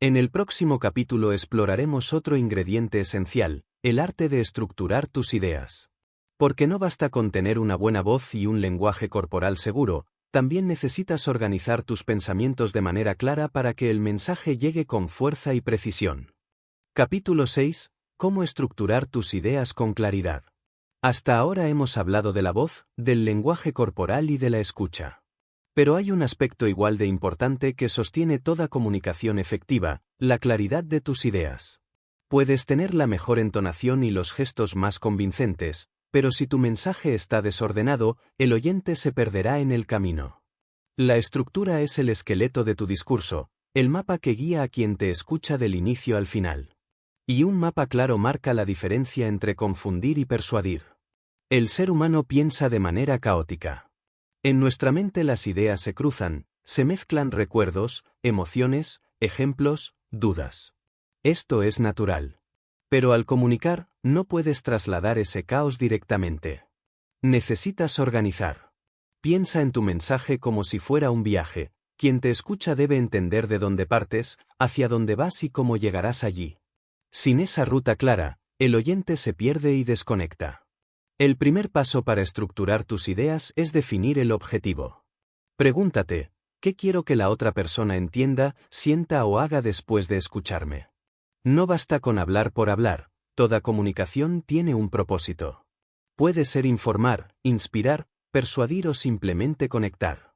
En el próximo capítulo exploraremos otro ingrediente esencial, el arte de estructurar tus ideas. Porque no basta con tener una buena voz y un lenguaje corporal seguro, también necesitas organizar tus pensamientos de manera clara para que el mensaje llegue con fuerza y precisión. Capítulo 6. Cómo estructurar tus ideas con claridad. Hasta ahora hemos hablado de la voz, del lenguaje corporal y de la escucha. Pero hay un aspecto igual de importante que sostiene toda comunicación efectiva, la claridad de tus ideas. Puedes tener la mejor entonación y los gestos más convincentes, pero si tu mensaje está desordenado, el oyente se perderá en el camino. La estructura es el esqueleto de tu discurso, el mapa que guía a quien te escucha del inicio al final. Y un mapa claro marca la diferencia entre confundir y persuadir. El ser humano piensa de manera caótica. En nuestra mente las ideas se cruzan, se mezclan recuerdos, emociones, ejemplos, dudas. Esto es natural. Pero al comunicar, no puedes trasladar ese caos directamente. Necesitas organizar. Piensa en tu mensaje como si fuera un viaje. Quien te escucha debe entender de dónde partes, hacia dónde vas y cómo llegarás allí. Sin esa ruta clara, el oyente se pierde y desconecta. El primer paso para estructurar tus ideas es definir el objetivo. Pregúntate, ¿qué quiero que la otra persona entienda, sienta o haga después de escucharme? No basta con hablar por hablar, toda comunicación tiene un propósito. Puede ser informar, inspirar, persuadir o simplemente conectar.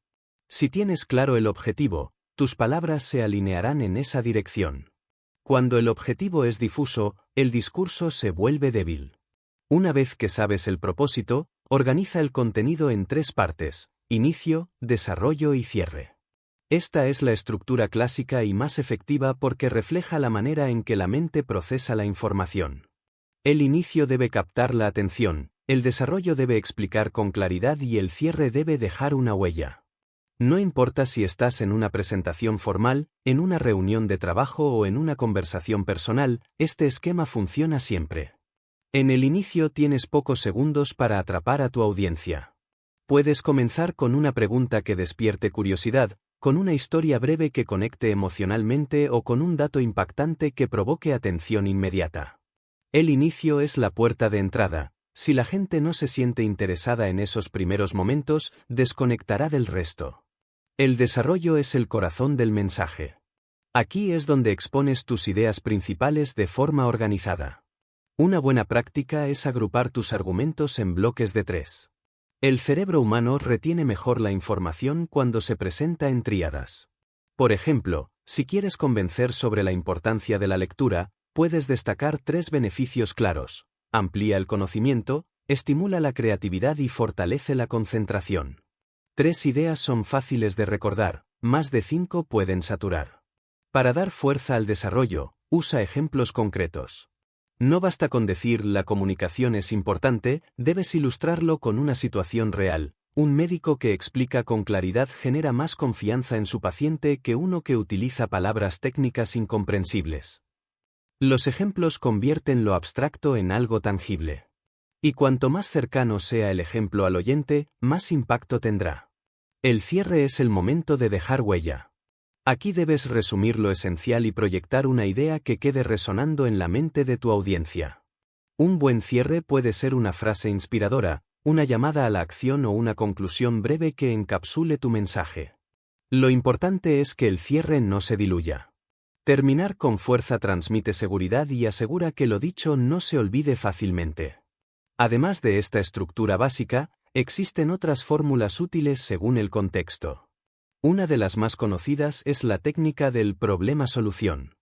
Si tienes claro el objetivo, tus palabras se alinearán en esa dirección. Cuando el objetivo es difuso, el discurso se vuelve débil. Una vez que sabes el propósito, organiza el contenido en 3 partes: inicio, desarrollo y cierre. Esta es la estructura clásica y más efectiva porque refleja la manera en que la mente procesa la información. El inicio debe captar la atención, el desarrollo debe explicar con claridad y el cierre debe dejar una huella. No importa si estás en una presentación formal, en una reunión de trabajo o en una conversación personal, este esquema funciona siempre. En el inicio tienes pocos segundos para atrapar a tu audiencia. Puedes comenzar con una pregunta que despierte curiosidad, con una historia breve que conecte emocionalmente o con un dato impactante que provoque atención inmediata. El inicio es la puerta de entrada. Si la gente no se siente interesada en esos primeros momentos, desconectará del resto. El desarrollo es el corazón del mensaje. Aquí es donde expones tus ideas principales de forma organizada. Una buena práctica es agrupar tus argumentos en bloques de 3. El cerebro humano retiene mejor la información cuando se presenta en tríadas. Por ejemplo, si quieres convencer sobre la importancia de la lectura, puedes destacar 3 beneficios claros: amplía el conocimiento, estimula la creatividad y fortalece la concentración. 3 ideas son fáciles de recordar, más de 5 pueden saturar. Para dar fuerza al desarrollo, usa ejemplos concretos. No basta con decir la comunicación es importante, debes ilustrarlo con una situación real. Un médico que explica con claridad genera más confianza en su paciente que uno que utiliza palabras técnicas incomprensibles. Los ejemplos convierten lo abstracto en algo tangible. Y cuanto más cercano sea el ejemplo al oyente, más impacto tendrá. El cierre es el momento de dejar huella. Aquí debes resumir lo esencial y proyectar una idea que quede resonando en la mente de tu audiencia. Un buen cierre puede ser una frase inspiradora, una llamada a la acción o una conclusión breve que encapsule tu mensaje. Lo importante es que el cierre no se diluya. Terminar con fuerza transmite seguridad y asegura que lo dicho no se olvide fácilmente. Además de esta estructura básica, existen otras fórmulas útiles según el contexto. Una de las más conocidas es la técnica del problema-solución.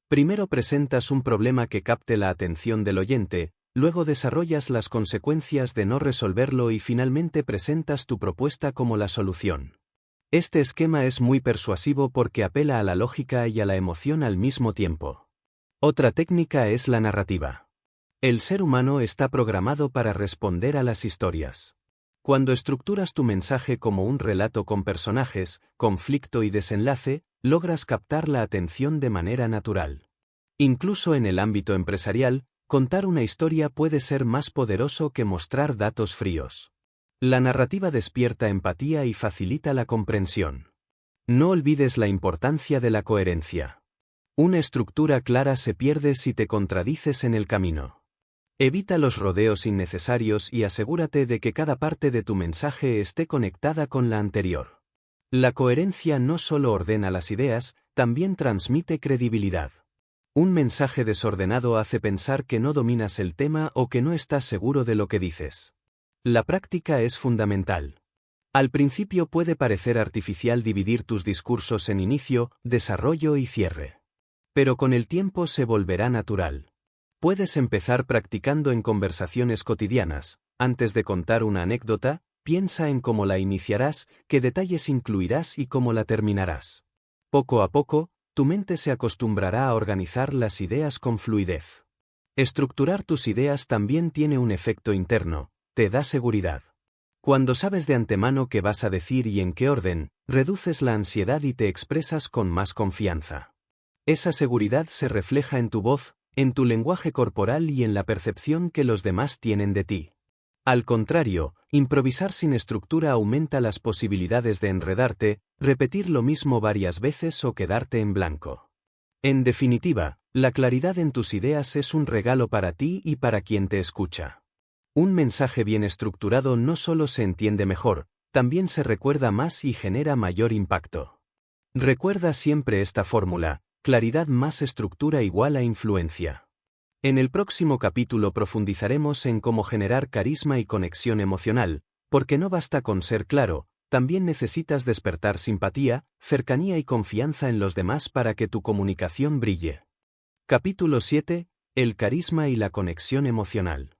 Primero presentas un problema que capte la atención del oyente, luego desarrollas las consecuencias de no resolverlo y finalmente presentas tu propuesta como la solución. Este esquema es muy persuasivo porque apela a la lógica y a la emoción al mismo tiempo. Otra técnica es la narrativa. El ser humano está programado para responder a las historias. Cuando estructuras tu mensaje como un relato con personajes, conflicto y desenlace, logras captar la atención de manera natural. Incluso en el ámbito empresarial, contar una historia puede ser más poderoso que mostrar datos fríos. La narrativa despierta empatía y facilita la comprensión. No olvides la importancia de la coherencia. Una estructura clara se pierde si te contradices en el camino. Evita los rodeos innecesarios y asegúrate de que cada parte de tu mensaje esté conectada con la anterior. La coherencia no solo ordena las ideas, también transmite credibilidad. Un mensaje desordenado hace pensar que no dominas el tema o que no estás seguro de lo que dices. La práctica es fundamental. Al principio puede parecer artificial dividir tus discursos en inicio, desarrollo y cierre. Pero con el tiempo se volverá natural. Puedes empezar practicando en conversaciones cotidianas. Antes de contar una anécdota, piensa en cómo la iniciarás, qué detalles incluirás y cómo la terminarás. Poco a poco, tu mente se acostumbrará a organizar las ideas con fluidez. Estructurar tus ideas también tiene un efecto interno, te da seguridad. Cuando sabes de antemano qué vas a decir y en qué orden, reduces la ansiedad y te expresas con más confianza. Esa seguridad se refleja en tu voz, en tu lenguaje corporal y en la percepción que los demás tienen de ti. Al contrario, improvisar sin estructura aumenta las posibilidades de enredarte, repetir lo mismo varias veces o quedarte en blanco. En definitiva, la claridad en tus ideas es un regalo para ti y para quien te escucha. Un mensaje bien estructurado no solo se entiende mejor, también se recuerda más y genera mayor impacto. Recuerda siempre esta fórmula: claridad más estructura igual a influencia. En el próximo capítulo profundizaremos en cómo generar carisma y conexión emocional, porque no basta con ser claro, también necesitas despertar simpatía, cercanía y confianza en los demás para que tu comunicación brille. Capítulo 7. El carisma y la conexión emocional.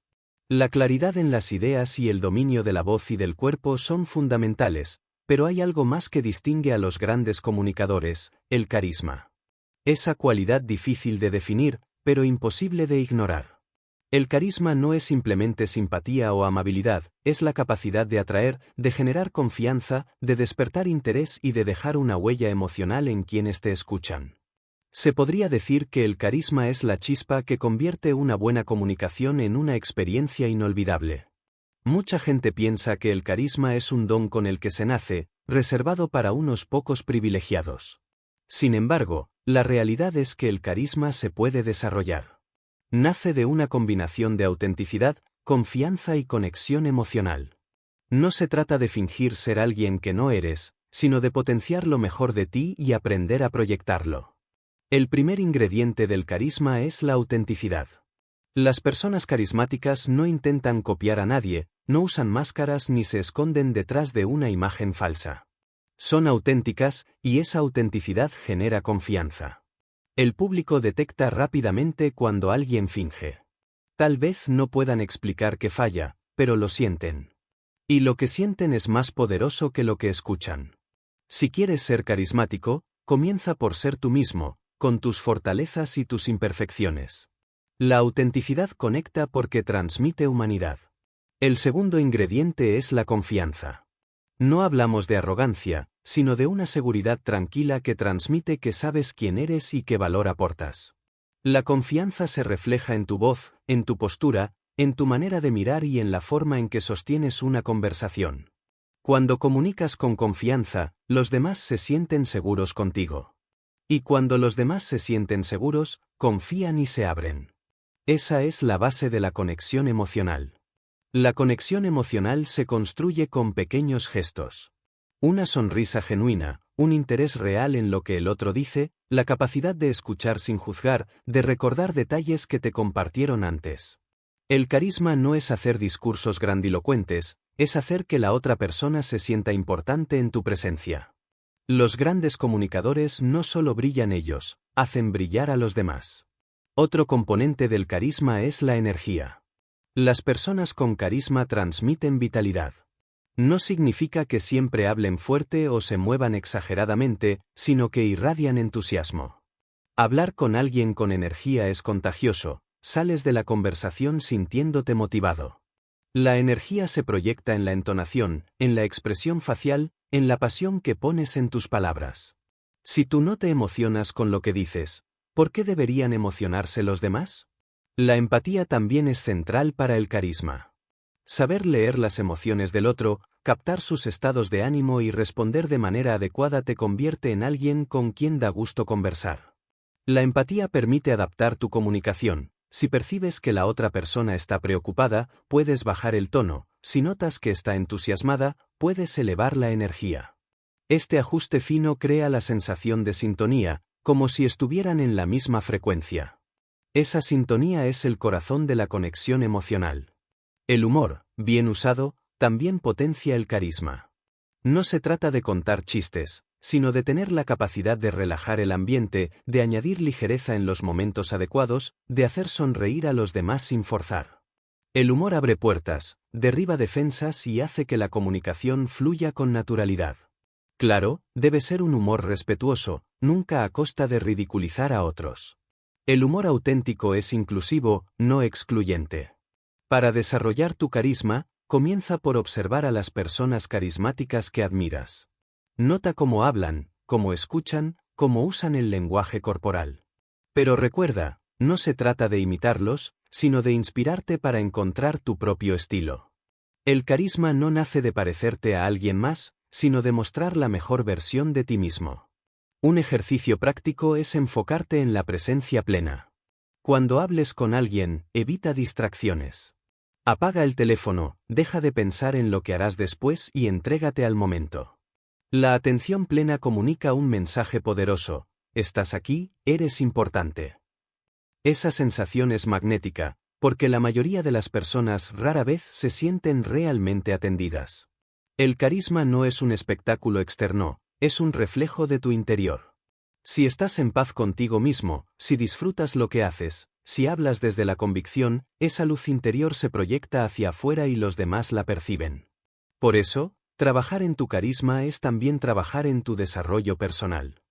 La claridad en las ideas y el dominio de la voz y del cuerpo son fundamentales, pero hay algo más que distingue a los grandes comunicadores: el carisma. Esa cualidad difícil de definir, pero imposible de ignorar. El carisma no es simplemente simpatía o amabilidad, es la capacidad de atraer, de generar confianza, de despertar interés y de dejar una huella emocional en quienes te escuchan. Se podría decir que el carisma es la chispa que convierte una buena comunicación en una experiencia inolvidable. Mucha gente piensa que el carisma es un don con el que se nace, reservado para unos pocos privilegiados. Sin embargo, la realidad es que el carisma se puede desarrollar. Nace de una combinación de autenticidad, confianza y conexión emocional. No se trata de fingir ser alguien que no eres, sino de potenciar lo mejor de ti y aprender a proyectarlo. El primer ingrediente del carisma es la autenticidad. Las personas carismáticas no intentan copiar a nadie, no usan máscaras ni se esconden detrás de una imagen falsa. Son auténticas, y esa autenticidad genera confianza. El público detecta rápidamente cuando alguien finge. Tal vez no puedan explicar qué falla, pero lo sienten. Y lo que sienten es más poderoso que lo que escuchan. Si quieres ser carismático, comienza por ser tú mismo, con tus fortalezas y tus imperfecciones. La autenticidad conecta porque transmite humanidad. El segundo ingrediente es la confianza. No hablamos de arrogancia, sino de una seguridad tranquila que transmite que sabes quién eres y qué valor aportas. La confianza se refleja en tu voz, en tu postura, en tu manera de mirar y en la forma en que sostienes una conversación. Cuando comunicas con confianza, los demás se sienten seguros contigo. Y cuando los demás se sienten seguros, confían y se abren. Esa es la base de la conexión emocional. La conexión emocional se construye con pequeños gestos. Una sonrisa genuina, un interés real en lo que el otro dice, la capacidad de escuchar sin juzgar, de recordar detalles que te compartieron antes. El carisma no es hacer discursos grandilocuentes, es hacer que la otra persona se sienta importante en tu presencia. Los grandes comunicadores no solo brillan ellos, hacen brillar a los demás. Otro componente del carisma es la energía. Las personas con carisma transmiten vitalidad. No significa que siempre hablen fuerte o se muevan exageradamente, sino que irradian entusiasmo. Hablar con alguien con energía es contagioso, sales de la conversación sintiéndote motivado. La energía se proyecta en la entonación, en la expresión facial, en la pasión que pones en tus palabras. Si tú no te emocionas con lo que dices, ¿por qué deberían emocionarse los demás? La empatía también es central para el carisma. Saber leer las emociones del otro, captar sus estados de ánimo y responder de manera adecuada te convierte en alguien con quien da gusto conversar. La empatía permite adaptar tu comunicación. Si percibes que la otra persona está preocupada, puedes bajar el tono. Si notas que está entusiasmada, puedes elevar la energía. Este ajuste fino crea la sensación de sintonía, como si estuvieran en la misma frecuencia. Esa sintonía es el corazón de la conexión emocional. El humor, bien usado, también potencia el carisma. No se trata de contar chistes, sino de tener la capacidad de relajar el ambiente, de añadir ligereza en los momentos adecuados, de hacer sonreír a los demás sin forzar. El humor abre puertas, derriba defensas y hace que la comunicación fluya con naturalidad. Claro, debe ser un humor respetuoso, nunca a costa de ridiculizar a otros. El humor auténtico es inclusivo, no excluyente. Para desarrollar tu carisma, comienza por observar a las personas carismáticas que admiras. Nota cómo hablan, cómo escuchan, cómo usan el lenguaje corporal. Pero recuerda, no se trata de imitarlos, sino de inspirarte para encontrar tu propio estilo. El carisma no nace de parecerte a alguien más, sino de mostrar la mejor versión de ti mismo. Un ejercicio práctico es enfocarte en la presencia plena. Cuando hables con alguien, evita distracciones. Apaga el teléfono, deja de pensar en lo que harás después y entrégate al momento. La atención plena comunica un mensaje poderoso: estás aquí, eres importante. Esa sensación es magnética, porque la mayoría de las personas rara vez se sienten realmente atendidas. El carisma no es un espectáculo externo, es un reflejo de tu interior. Si estás en paz contigo mismo, si disfrutas lo que haces, si hablas desde la convicción, esa luz interior se proyecta hacia afuera y los demás la perciben. Por eso, trabajar en tu carisma es también trabajar en tu desarrollo personal.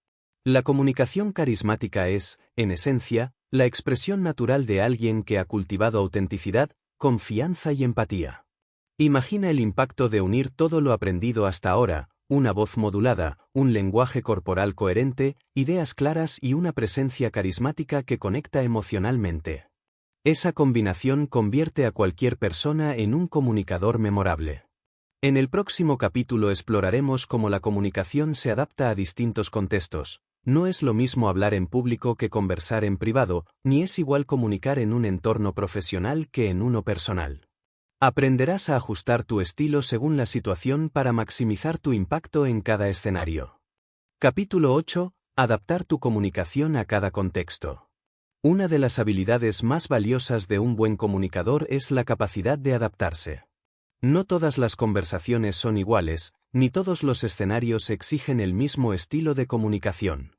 La comunicación carismática es, en esencia, la expresión natural de alguien que ha cultivado autenticidad, confianza y empatía. Imagina el impacto de unir todo lo aprendido hasta ahora: una voz modulada, un lenguaje corporal coherente, ideas claras y una presencia carismática que conecta emocionalmente. Esa combinación convierte a cualquier persona en un comunicador memorable. En el próximo capítulo exploraremos cómo la comunicación se adapta a distintos contextos. No es lo mismo hablar en público que conversar en privado, ni es igual comunicar en un entorno profesional que en uno personal. Aprenderás a ajustar tu estilo según la situación para maximizar tu impacto en cada escenario. Capítulo 8. Adaptar tu comunicación a cada contexto. Una de las habilidades más valiosas de un buen comunicador es la capacidad de adaptarse. No todas las conversaciones son iguales, ni todos los escenarios exigen el mismo estilo de comunicación.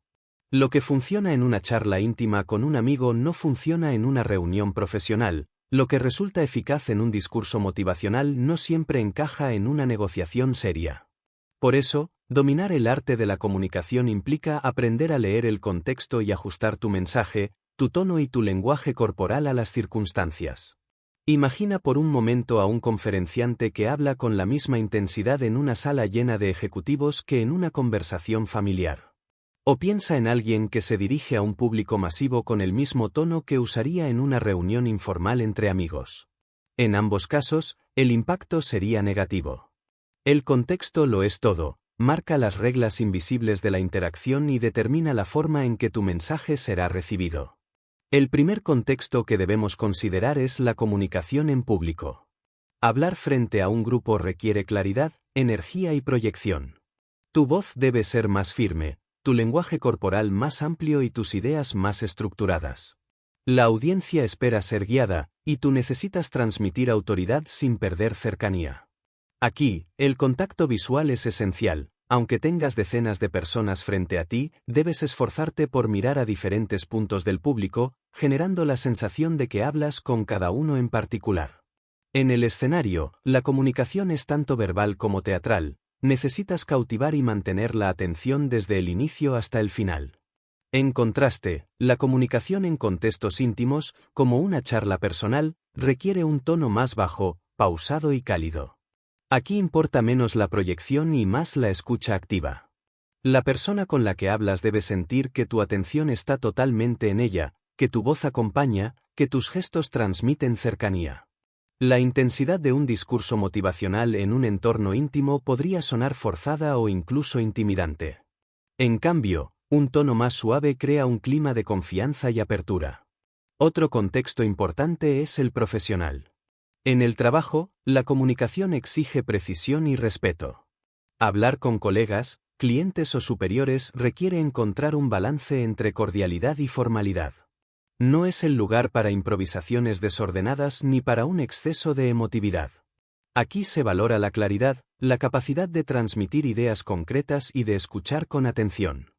Lo que funciona en una charla íntima con un amigo no funciona en una reunión profesional. Lo que resulta eficaz en un discurso motivacional no siempre encaja en una negociación seria. Por eso, dominar el arte de la comunicación implica aprender a leer el contexto y ajustar tu mensaje, tu tono y tu lenguaje corporal a las circunstancias. Imagina por un momento a un conferenciante que habla con la misma intensidad en una sala llena de ejecutivos que en una conversación familiar. O piensa en alguien que se dirige a un público masivo con el mismo tono que usaría en una reunión informal entre amigos. En ambos casos, el impacto sería negativo. El contexto lo es todo, marca las reglas invisibles de la interacción y determina la forma en que tu mensaje será recibido. El primer contexto que debemos considerar es la comunicación en público. Hablar frente a un grupo requiere claridad, energía y proyección. Tu voz debe ser más firme, tu lenguaje corporal más amplio y tus ideas más estructuradas. La audiencia espera ser guiada, y tú necesitas transmitir autoridad sin perder cercanía. Aquí, el contacto visual es esencial. Aunque tengas decenas de personas frente a ti, debes esforzarte por mirar a diferentes puntos del público, generando la sensación de que hablas con cada uno en particular. En el escenario, la comunicación es tanto verbal como teatral. Necesitas cautivar y mantener la atención desde el inicio hasta el final. En contraste, la comunicación en contextos íntimos, como una charla personal, requiere un tono más bajo, pausado y cálido. Aquí importa menos la proyección y más la escucha activa. La persona con la que hablas debe sentir que tu atención está totalmente en ella, que tu voz acompaña, que tus gestos transmiten cercanía. La intensidad de un discurso motivacional en un entorno íntimo podría sonar forzada o incluso intimidante. En cambio, un tono más suave crea un clima de confianza y apertura. Otro contexto importante es el profesional. En el trabajo, la comunicación exige precisión y respeto. Hablar con colegas, clientes o superiores requiere encontrar un balance entre cordialidad y formalidad. No es el lugar para improvisaciones desordenadas ni para un exceso de emotividad. Aquí se valora la claridad, la capacidad de transmitir ideas concretas y de escuchar con atención.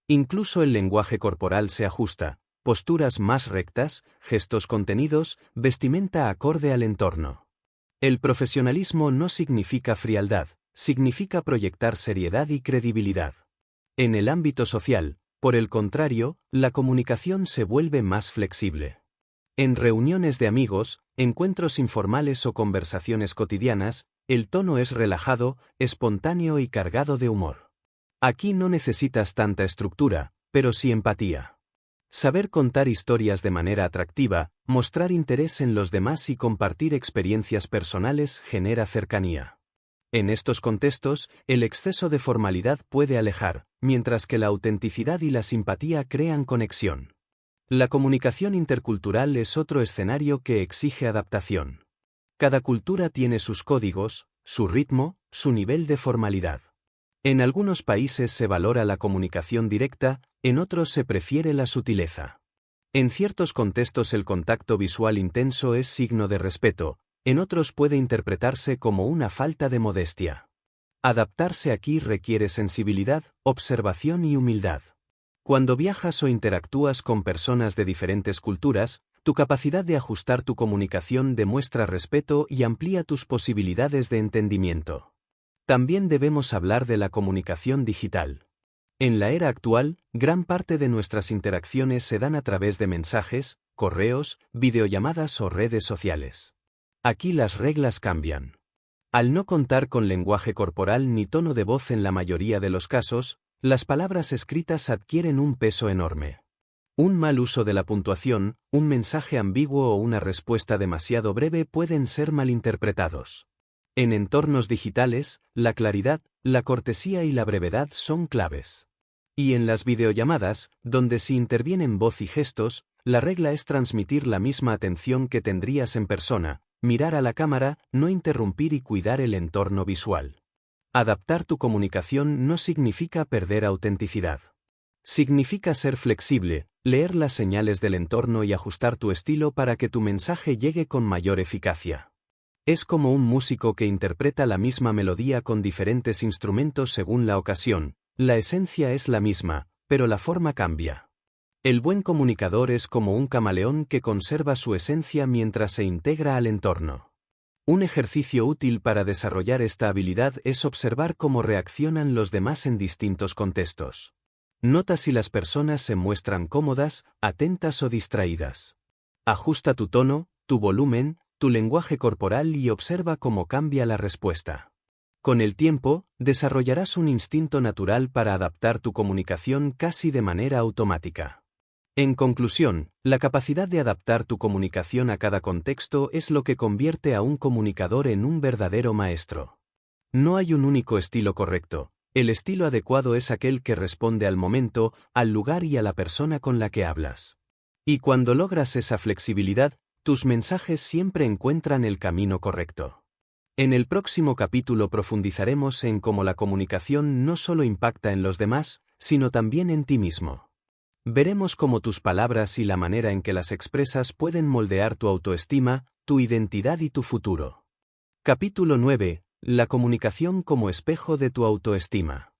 Incluso el lenguaje corporal se ajusta, posturas más rectas, gestos contenidos, vestimenta acorde al entorno. El profesionalismo no significa frialdad, significa proyectar seriedad y credibilidad. En el ámbito social, por el contrario, la comunicación se vuelve más flexible. En reuniones de amigos, encuentros informales o conversaciones cotidianas, el tono es relajado, espontáneo y cargado de humor. Aquí no necesitas tanta estructura, pero sí empatía. Saber contar historias de manera atractiva, mostrar interés en los demás y compartir experiencias personales genera cercanía. En estos contextos, el exceso de formalidad puede alejar, mientras que la autenticidad y la simpatía crean conexión. La comunicación intercultural es otro escenario que exige adaptación. Cada cultura tiene sus códigos, su ritmo, su nivel de formalidad. En algunos países se valora la comunicación directa, en otros se prefiere la sutileza. En ciertos contextos el contacto visual intenso es signo de respeto, en otros puede interpretarse como una falta de modestia. Adaptarse aquí requiere sensibilidad, observación y humildad. Cuando viajas o interactúas con personas de diferentes culturas, tu capacidad de ajustar tu comunicación demuestra respeto y amplía tus posibilidades de entendimiento. También debemos hablar de la comunicación digital. En la era actual, gran parte de nuestras interacciones se dan a través de mensajes, correos, videollamadas o redes sociales. Aquí las reglas cambian. Al no contar con lenguaje corporal ni tono de voz en la mayoría de los casos, las palabras escritas adquieren un peso enorme. Un mal uso de la puntuación, un mensaje ambiguo o una respuesta demasiado breve pueden ser malinterpretados. En entornos digitales, la claridad, la cortesía y la brevedad son claves. Y en las videollamadas, donde se intervienen voz y gestos, la regla es transmitir la misma atención que tendrías en persona, mirar a la cámara, no interrumpir y cuidar el entorno visual. Adaptar tu comunicación no significa perder autenticidad. Significa ser flexible, leer las señales del entorno y ajustar tu estilo para que tu mensaje llegue con mayor eficacia. Es como un músico que interpreta la misma melodía con diferentes instrumentos según la ocasión, la esencia es la misma, pero la forma cambia. El buen comunicador es como un camaleón que conserva su esencia mientras se integra al entorno. Un ejercicio útil para desarrollar esta habilidad es observar cómo reaccionan los demás en distintos contextos. Nota si las personas se muestran cómodas, atentas o distraídas. Ajusta tu tono, tu volumen, tu lenguaje corporal y observa cómo cambia la respuesta. Con el tiempo, desarrollarás un instinto natural para adaptar tu comunicación casi de manera automática. En conclusión, la capacidad de adaptar tu comunicación a cada contexto es lo que convierte a un comunicador en un verdadero maestro. No hay un único estilo correcto, el estilo adecuado es aquel que responde al momento, al lugar y a la persona con la que hablas. Y cuando logras esa flexibilidad, tus mensajes siempre encuentran el camino correcto. En el próximo capítulo profundizaremos en cómo la comunicación no solo impacta en los demás, sino también en ti mismo. Veremos cómo tus palabras y la manera en que las expresas pueden moldear tu autoestima, tu identidad y tu futuro. Capítulo 9. La comunicación como espejo de tu autoestima.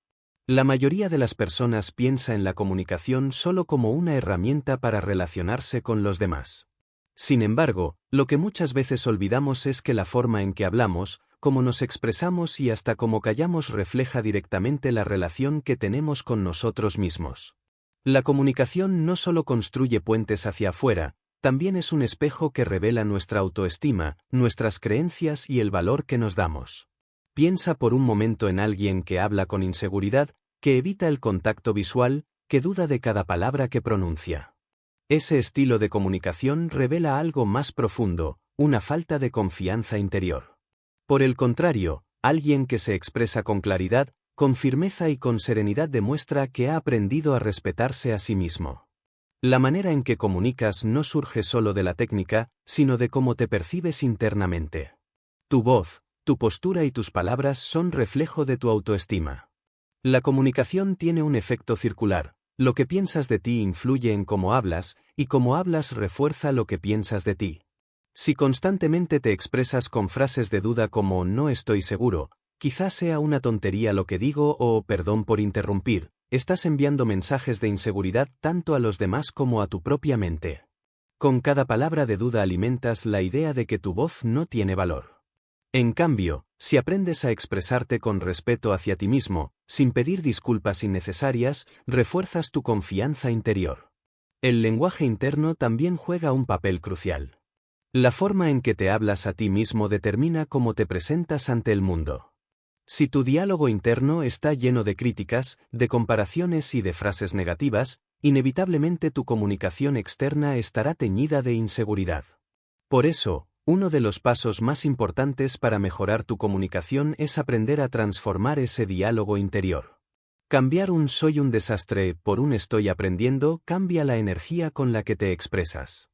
La mayoría de las personas piensa en la comunicación solo como una herramienta para relacionarse con los demás. Sin embargo, lo que muchas veces olvidamos es que la forma en que hablamos, cómo nos expresamos y hasta cómo callamos refleja directamente la relación que tenemos con nosotros mismos. La comunicación no solo construye puentes hacia afuera, también es un espejo que revela nuestra autoestima, nuestras creencias y el valor que nos damos. Piensa por un momento en alguien que habla con inseguridad, que evita el contacto visual, que duda de cada palabra que pronuncia. Ese estilo de comunicación revela algo más profundo, una falta de confianza interior. Por el contrario, alguien que se expresa con claridad, con firmeza y con serenidad demuestra que ha aprendido a respetarse a sí mismo. La manera en que comunicas no surge solo de la técnica, sino de cómo te percibes internamente. Tu voz, tu postura y tus palabras son reflejo de tu autoestima. La comunicación tiene un efecto circular, lo que piensas de ti influye en cómo hablas, y cómo hablas refuerza lo que piensas de ti. Si constantemente te expresas con frases de duda como no estoy seguro, quizás sea una tontería lo que digo o perdón por interrumpir, estás enviando mensajes de inseguridad tanto a los demás como a tu propia mente. Con cada palabra de duda alimentas la idea de que tu voz no tiene valor. En cambio, si aprendes a expresarte con respeto hacia ti mismo, sin pedir disculpas innecesarias, refuerzas tu confianza interior. El lenguaje interno también juega un papel crucial. La forma en que te hablas a ti mismo determina cómo te presentas ante el mundo. Si tu diálogo interno está lleno de críticas, de comparaciones y de frases negativas, inevitablemente tu comunicación externa estará teñida de inseguridad. Por eso, uno de los pasos más importantes para mejorar tu comunicación es aprender a transformar ese diálogo interior. Cambiar un soy un desastre por un estoy aprendiendo cambia la energía con la que te expresas.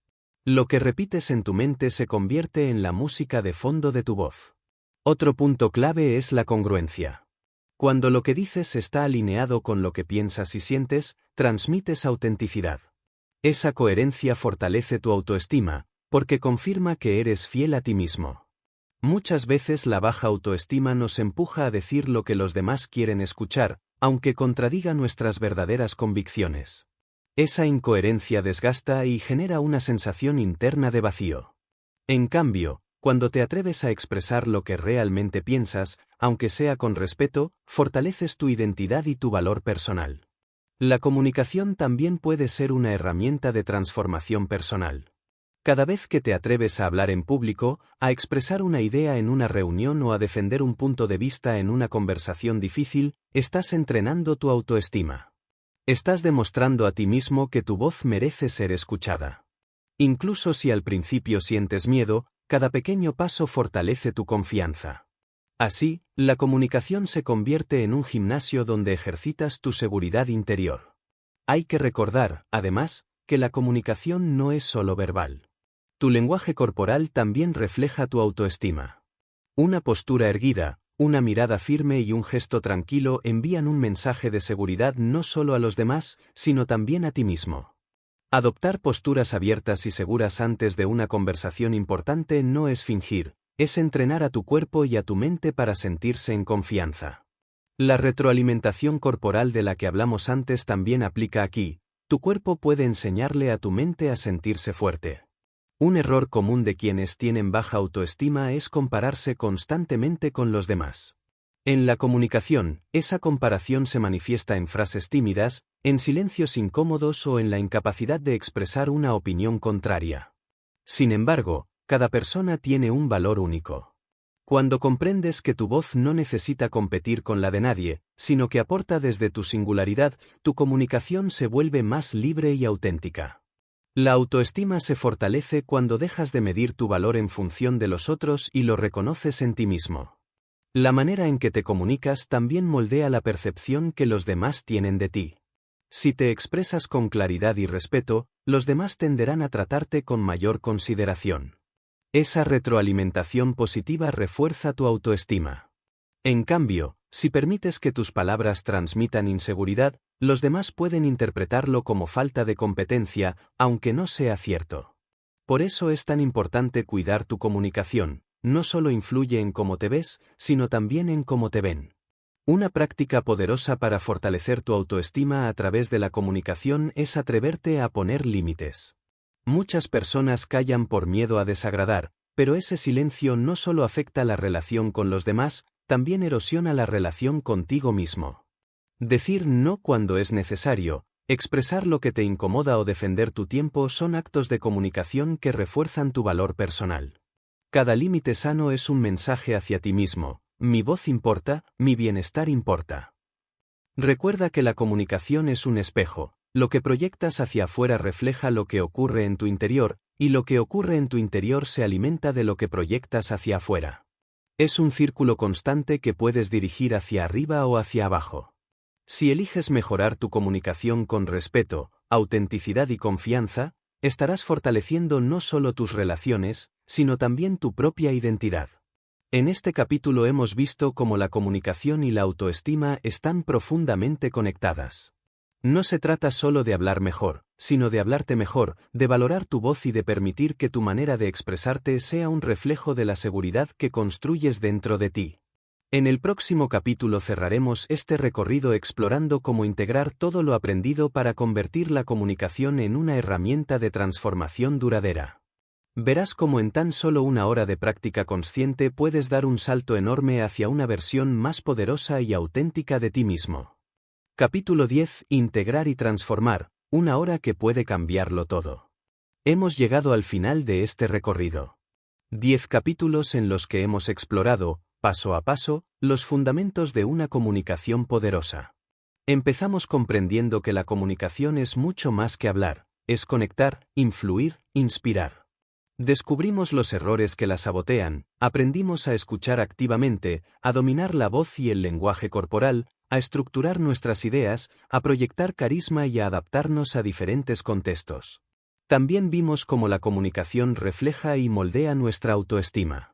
Lo que repites en tu mente se convierte en la música de fondo de tu voz. Otro punto clave es la congruencia. Cuando lo que dices está alineado con lo que piensas y sientes, transmites autenticidad. Esa coherencia fortalece tu autoestima, porque confirma que eres fiel a ti mismo. Muchas veces la baja autoestima nos empuja a decir lo que los demás quieren escuchar, aunque contradiga nuestras verdaderas convicciones. Esa incoherencia desgasta y genera una sensación interna de vacío. En cambio, cuando te atreves a expresar lo que realmente piensas, aunque sea con respeto, fortaleces tu identidad y tu valor personal. La comunicación también puede ser una herramienta de transformación personal. Cada vez que te atreves a hablar en público, a expresar una idea en una reunión o a defender un punto de vista en una conversación difícil, estás entrenando tu autoestima. Estás demostrando a ti mismo que tu voz merece ser escuchada. Incluso si al principio sientes miedo, cada pequeño paso fortalece tu confianza. Así, la comunicación se convierte en un gimnasio donde ejercitas tu seguridad interior. Hay que recordar, además, que la comunicación no es solo verbal. Tu lenguaje corporal también refleja tu autoestima. Una postura erguida, una mirada firme y un gesto tranquilo envían un mensaje de seguridad no solo a los demás, sino también a ti mismo. Adoptar posturas abiertas y seguras antes de una conversación importante no es fingir, es entrenar a tu cuerpo y a tu mente para sentirse en confianza. La retroalimentación corporal de la que hablamos antes también aplica aquí. Tu cuerpo puede enseñarle a tu mente a sentirse fuerte. Un error común de quienes tienen baja autoestima es compararse constantemente con los demás. En la comunicación, esa comparación se manifiesta en frases tímidas, en silencios incómodos o en la incapacidad de expresar una opinión contraria. Sin embargo, cada persona tiene un valor único. Cuando comprendes que tu voz no necesita competir con la de nadie, sino que aporta desde tu singularidad, tu comunicación se vuelve más libre y auténtica. La autoestima se fortalece cuando dejas de medir tu valor en función de los otros y lo reconoces en ti mismo. La manera en que te comunicas también moldea la percepción que los demás tienen de ti. Si te expresas con claridad y respeto, los demás tenderán a tratarte con mayor consideración. Esa retroalimentación positiva refuerza tu autoestima. En cambio, si permites que tus palabras transmitan inseguridad, los demás pueden interpretarlo como falta de competencia, aunque no sea cierto. Por eso es tan importante cuidar tu comunicación. No solo influye en cómo te ves, sino también en cómo te ven. Una práctica poderosa para fortalecer tu autoestima a través de la comunicación es atreverte a poner límites. Muchas personas callan por miedo a desagradar, pero ese silencio no solo afecta la relación con los demás, también erosiona la relación contigo mismo. Decir no cuando es necesario, expresar lo que te incomoda o defender tu tiempo son actos de comunicación que refuerzan tu valor personal. Cada límite sano es un mensaje hacia ti mismo. Mi voz importa, mi bienestar importa. Recuerda que la comunicación es un espejo. Lo que proyectas hacia afuera refleja lo que ocurre en tu interior, y lo que ocurre en tu interior se alimenta de lo que proyectas hacia afuera. Es un círculo constante que puedes dirigir hacia arriba o hacia abajo. Si eliges mejorar tu comunicación con respeto, autenticidad y confianza, estarás fortaleciendo no solo tus relaciones, sino también tu propia identidad. En este capítulo hemos visto cómo la comunicación y la autoestima están profundamente conectadas. No se trata solo de hablar mejor, sino de hablarte mejor, de valorar tu voz y de permitir que tu manera de expresarte sea un reflejo de la seguridad que construyes dentro de ti. En el próximo capítulo cerraremos este recorrido explorando cómo integrar todo lo aprendido para convertir la comunicación en una herramienta de transformación duradera. Verás cómo en tan solo una hora de práctica consciente puedes dar un salto enorme hacia una versión más poderosa y auténtica de ti mismo. Capítulo 10. Integrar y transformar, una hora que puede cambiarlo todo. Hemos llegado al final de este recorrido. 10 capítulos en los que hemos explorado paso a paso, los fundamentos de una comunicación poderosa. Empezamos comprendiendo que la comunicación es mucho más que hablar, es conectar, influir, inspirar. Descubrimos los errores que la sabotean, aprendimos a escuchar activamente, a dominar la voz y el lenguaje corporal, a estructurar nuestras ideas, a proyectar carisma y a adaptarnos a diferentes contextos. También vimos cómo la comunicación refleja y moldea nuestra autoestima.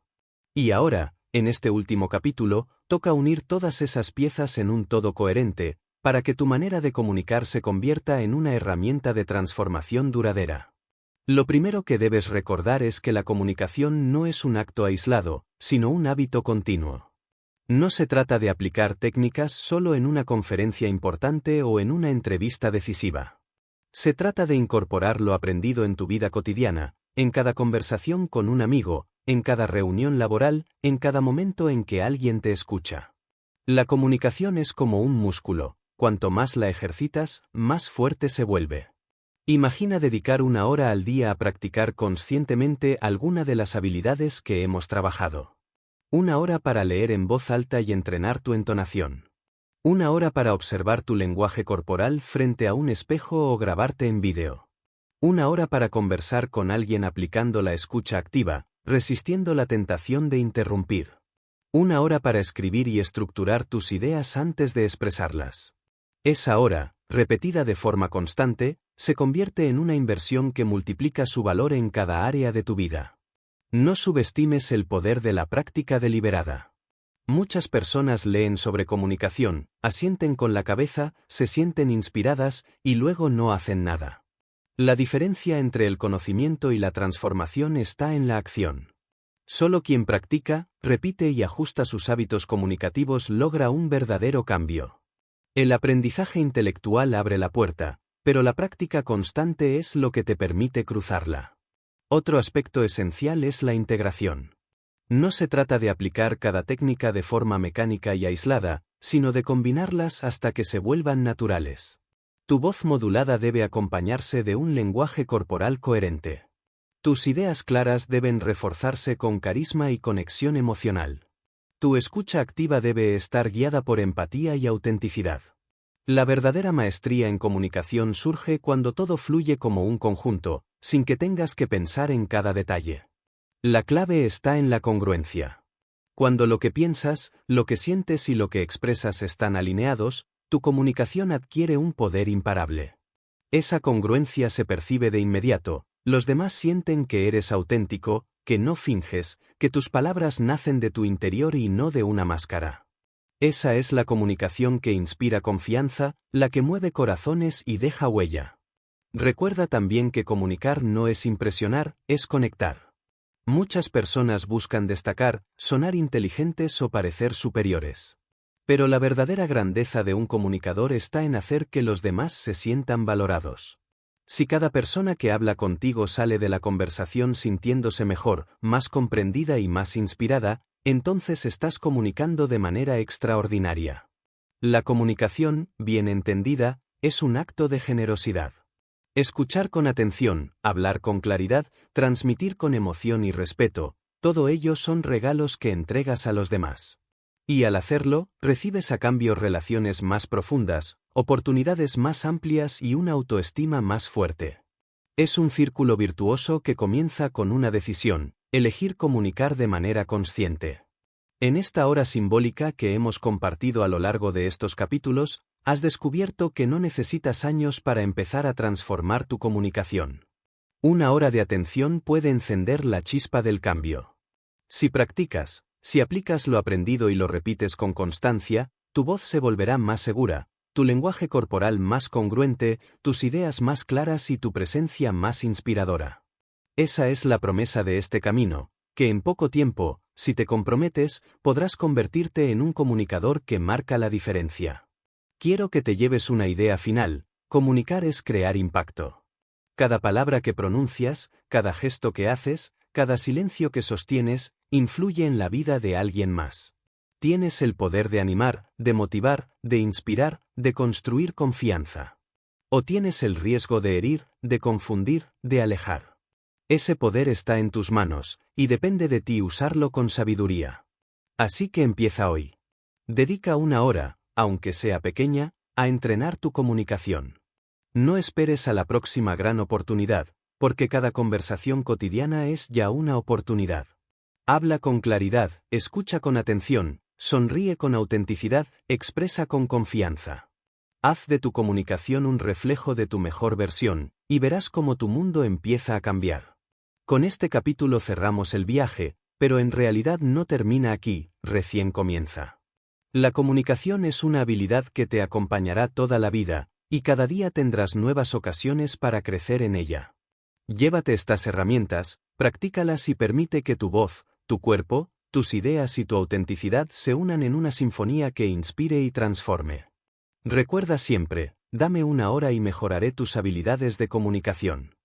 Y ahora, en este último capítulo, toca unir todas esas piezas en un todo coherente, para que tu manera de comunicar se convierta en una herramienta de transformación duradera. Lo primero que debes recordar es que la comunicación no es un acto aislado, sino un hábito continuo. No se trata de aplicar técnicas solo en una conferencia importante o en una entrevista decisiva. Se trata de incorporar lo aprendido en tu vida cotidiana, en cada conversación con un amigo, en cada reunión laboral, en cada momento en que alguien te escucha. La comunicación es como un músculo, cuanto más la ejercitas, más fuerte se vuelve. Imagina dedicar 1 hora al día a practicar conscientemente alguna de las habilidades que hemos trabajado. 1 hora para leer en voz alta y entrenar tu entonación. 1 hora para observar tu lenguaje corporal frente a un espejo o grabarte en vídeo. 1 hora para conversar con alguien aplicando la escucha activa, resistiendo la tentación de interrumpir. 1 hora para escribir y estructurar tus ideas antes de expresarlas. Esa hora, repetida de forma constante, se convierte en una inversión que multiplica su valor en cada área de tu vida. No subestimes el poder de la práctica deliberada. Muchas personas leen sobre comunicación, asienten con la cabeza, se sienten inspiradas y luego no hacen nada. La diferencia entre el conocimiento y la transformación está en la acción. Solo quien practica, repite y ajusta sus hábitos comunicativos logra un verdadero cambio. El aprendizaje intelectual abre la puerta, pero la práctica constante es lo que te permite cruzarla. Otro aspecto esencial es la integración. No se trata de aplicar cada técnica de forma mecánica y aislada, sino de combinarlas hasta que se vuelvan naturales. Tu voz modulada debe acompañarse de un lenguaje corporal coherente. Tus ideas claras deben reforzarse con carisma y conexión emocional. Tu escucha activa debe estar guiada por empatía y autenticidad. La verdadera maestría en comunicación surge cuando todo fluye como un conjunto, sin que tengas que pensar en cada detalle. La clave está en la congruencia. Cuando lo que piensas, lo que sientes y lo que expresas están alineados, tu comunicación adquiere un poder imparable. Esa congruencia se percibe de inmediato, los demás sienten que eres auténtico, que no finges, que tus palabras nacen de tu interior y no de una máscara. Esa es la comunicación que inspira confianza, la que mueve corazones y deja huella. Recuerda también que comunicar no es impresionar, es conectar. Muchas personas buscan destacar, sonar inteligentes o parecer superiores. Pero la verdadera grandeza de un comunicador está en hacer que los demás se sientan valorados. Si cada persona que habla contigo sale de la conversación sintiéndose mejor, más comprendida y más inspirada, entonces estás comunicando de manera extraordinaria. La comunicación, bien entendida, es un acto de generosidad. Escuchar con atención, hablar con claridad, transmitir con emoción y respeto, todo ello son regalos que entregas a los demás. Y al hacerlo, recibes a cambio relaciones más profundas, oportunidades más amplias y una autoestima más fuerte. Es un círculo virtuoso que comienza con una decisión, elegir comunicar de manera consciente. En esta hora simbólica que hemos compartido a lo largo de estos capítulos, has descubierto que no necesitas años para empezar a transformar tu comunicación. 1 hora de atención puede encender la chispa del cambio. Si practicas, si aplicas lo aprendido y lo repites con constancia, tu voz se volverá más segura, tu lenguaje corporal más congruente, tus ideas más claras y tu presencia más inspiradora. Esa es la promesa de este camino, que en poco tiempo, si te comprometes, podrás convertirte en un comunicador que marca la diferencia. Quiero que te lleves una idea final: comunicar es crear impacto. Cada palabra que pronuncias, cada gesto que haces, cada silencio que sostienes, influye en la vida de alguien más. Tienes el poder de animar, de motivar, de inspirar, de construir confianza. O tienes el riesgo de herir, de confundir, de alejar. Ese poder está en tus manos, y depende de ti usarlo con sabiduría. Así que empieza hoy. Dedica 1 hora, aunque sea pequeña, a entrenar tu comunicación. No esperes a la próxima gran oportunidad, porque cada conversación cotidiana es ya una oportunidad. Habla con claridad, escucha con atención, sonríe con autenticidad, expresa con confianza. Haz de tu comunicación un reflejo de tu mejor versión, y verás cómo tu mundo empieza a cambiar. Con este capítulo cerramos el viaje, pero en realidad no termina aquí, recién comienza. La comunicación es una habilidad que te acompañará toda la vida, y cada día tendrás nuevas ocasiones para crecer en ella. Llévate estas herramientas, practícalas y permite que tu voz, tu cuerpo, tus ideas y tu autenticidad se unan en una sinfonía que inspire y transforme. Recuerda siempre, dame 1 hora y mejoraré tus habilidades de comunicación.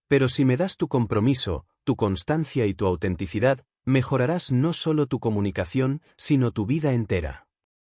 Pero si me das tu compromiso, tu constancia y tu autenticidad, mejorarás no solo tu comunicación, sino tu vida entera.